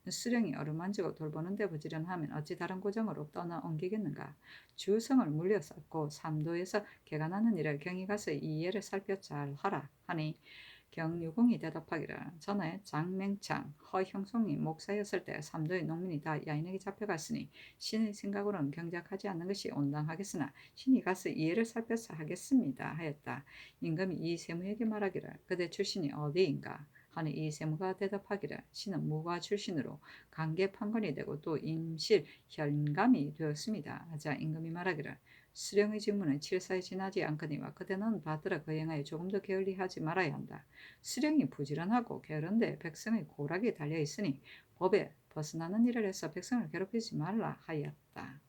Speaker 1: 수령이 어루만지고 돌보는데 부지런하면 어찌 다른 고정으로 떠나 옮기겠는가. 주성을 물려쌌고 삼도에서 개가 나는 일을 경이 가서 이 예를 살펴 잘하라 하니 경유공이 대답하기를 전에 장맹창 허형송이 목사였을 때 삼도의 농민이 다 야인에게 잡혀갔으니 신의 생각으로는 경작하지 않는 것이 온당하겠으나 신이 가서 이해를 살펴서 하겠습니다 하였다. 임금이 이 세무에게 말하기를 그대 출신이 어디인가 하니 이 세무가 대답하기를 신은 무과 출신으로 강계 판관이 되고 또 임실 현감이 되었습니다 하자 임금이 말하기를 수령의 직무는 칠사에 지나지 않거니와 그대는 받들어 거행하여 조금 더 게을리하지 말아야 한다. 수령이 부지런하고 게으른데 백성의 고락이 달려있으니 법에 벗어나는 일을 해서 백성을 괴롭히지 말라 하였다.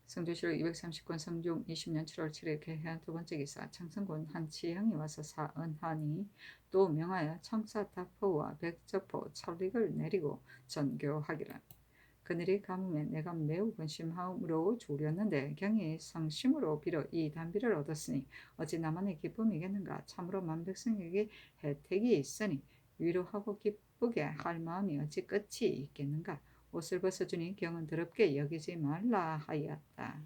Speaker 1: 성조시록 230권 성종 20년 7월 7일 개해 두 번째 기사 창성군 한치형이 와서 사은하니 또 명하여 청사다포와 백저포 천릭을 내리고 전교하기를 그늘이 가뭄에 내가 매우 근심함으로 졸였는데 경이 성심으로 빌어 이 단비를 얻었으니 어찌 나만의 기쁨이겠는가. 참으로 만백성에게 혜택이 있으니 위로하고 기쁘게 할 마음이 어찌 끝이 있겠는가. 옷을 벗어주니 경은 더럽게 여기지 말라 하였다.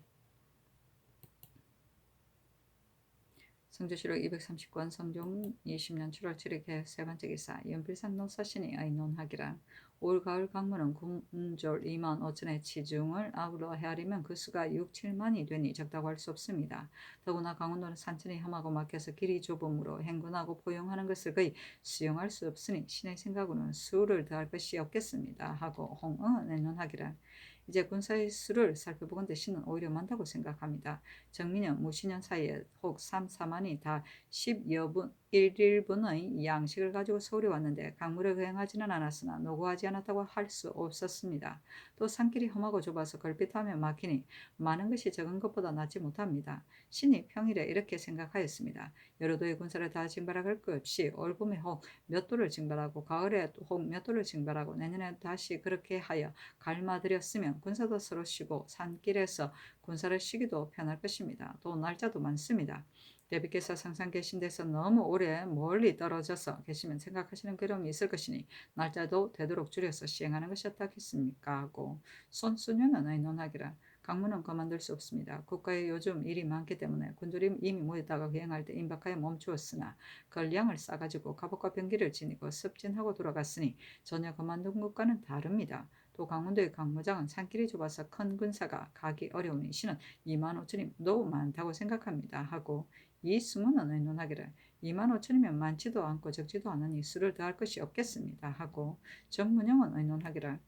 Speaker 1: 성주시로 230권 성종 20년 7월 7일 개혁 세 번째 기사 연필산 노사신이 의논하기라. 올 가을 강물은 군졸 2만 5천의 치중을 아울러 헤아리면 그 수가 6, 7만이 되니 적다고 할 수 없습니다. 더구나 강원도는 산천이 험하고 막혀서 길이 좁으므로 행군하고 포용하는 것을 거의 수용할 수 없으니 신의 생각으로는 수를 더할 것이 없겠습니다. 하고 홍응은 의논하기라. 이제 군사의 수를 살펴보건대 신은 오히려 많다고 생각합니다. 정민영, 무신년 사이에 혹 3, 4만이 다 10여 분, 1일분의 양식을 가지고 서울에 왔는데 강물에 거행하지는 않았으나 노고하지 않았다고 할 수 없었습니다. 또 산길이 험하고 좁아서 걸핏하면 막히니 많은 것이 적은 것보다 낫지 못합니다. 신이 평일에 이렇게 생각하였습니다. 여러 도의 군사를 다 징발할 것 없이 올 봄에 혹 몇 도를 징발하고 가을에 혹 몇 도를 징발하고 내년에 다시 그렇게 하여 갈마들였으면 군사도 서로 쉬고 산길에서 군사를 쉬기도 편할 것입니다. 또 날짜도 많습니다. 대비께서 상상 계신 데서 너무 오래 멀리 떨어져서 계시면 생각하시는 괴로움이 있을 것이니 날짜도 되도록 줄여서 시행하는 것이 어떻겠습니까? 하고 손수녀는 의논하기라. 강문은 그만둘 수 없습니다. 국가에 요즘 일이 많기 때문에 군들이 이미 모였다가 비행할 때 임박하여 멈추었으나 걸량을 싸가지고 갑옷과 병기를 지니고 습진하고 돌아갔으니 전혀 그만둔 것과는 다릅니다. 또 강원도의 강무장은 산길이 좁아서 큰 군사가 가기 어려우니 신은 2만 5천이 너무 많다고 생각합니다. 하고 이 승훈은 의논하기를 2만 5천이면 많지도 않고 적지도 않으니 수를 더할 것이 없겠습니다. 하고 정문영은 의논하기를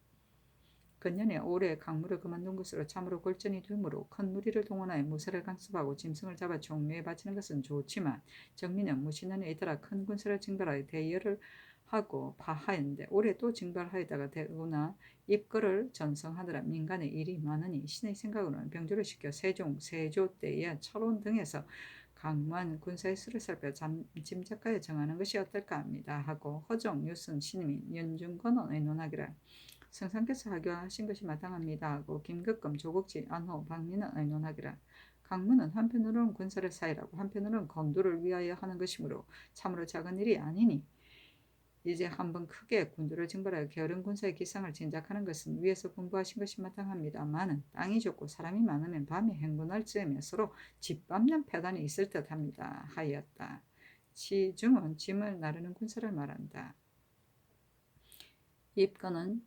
Speaker 1: 근년에 올해 강물을 그만둔 것으로 참으로 골전이 되므로 큰 무리를 동원하여 무사를 강습하고 짐승을 잡아 종묘에 바치는 것은 좋지만 정민은 무신년에 잇따라 큰 군사를 징발하여 대열을 하고 파하였는데 올해 또 징발하여다가 대구나 입거를 전성하느라 민간의 일이 많으니 신의 생각으로는 병조를 시켜 세종, 세조 때에 철원 등에서 강무한 군사의 수를 살펴 짐작하여 정하는 것이 어떨까 합니다. 하고 허정, 유순, 신임, 윤중권은 의논하기를 성상께서 하교하신 것이 마땅합니다. 하고 김극금, 조국지, 안호, 박민은 의논하기라. 강문은 한편으로는 군사를 사이라고 한편으로는 검도를 위하여 하는 것이므로 참으로 작은 일이 아니니 이제 한번 크게 군주를 징발하여 게으른 군사의 기상을 진작하는 것은 위에서 공부하신 것이 마땅합니다마는 땅이 좁고 사람이 많으면 밤에 행군할 즈음에 서로 짓밟는 패단이 있을 듯합니다. 하였다. 치중은 짐을 나르는 군사를 말한다. 입건은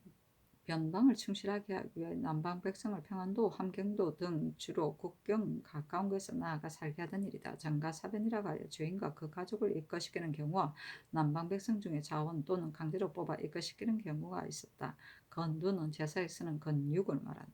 Speaker 1: 변방을 충실하게 하기 위해 남방 백성을 평안도, 함경도 등 주로 국경 가까운 곳에서 나아가 살게 하던 일이다. 장가사변이라고 하여 주인과 그 가족을 입거시키는 경우와 남방 백성 중에 자원 또는 강제로 뽑아 입거시키는 경우가 있었다. 건두는 제사에 쓰는 건육을 말한다.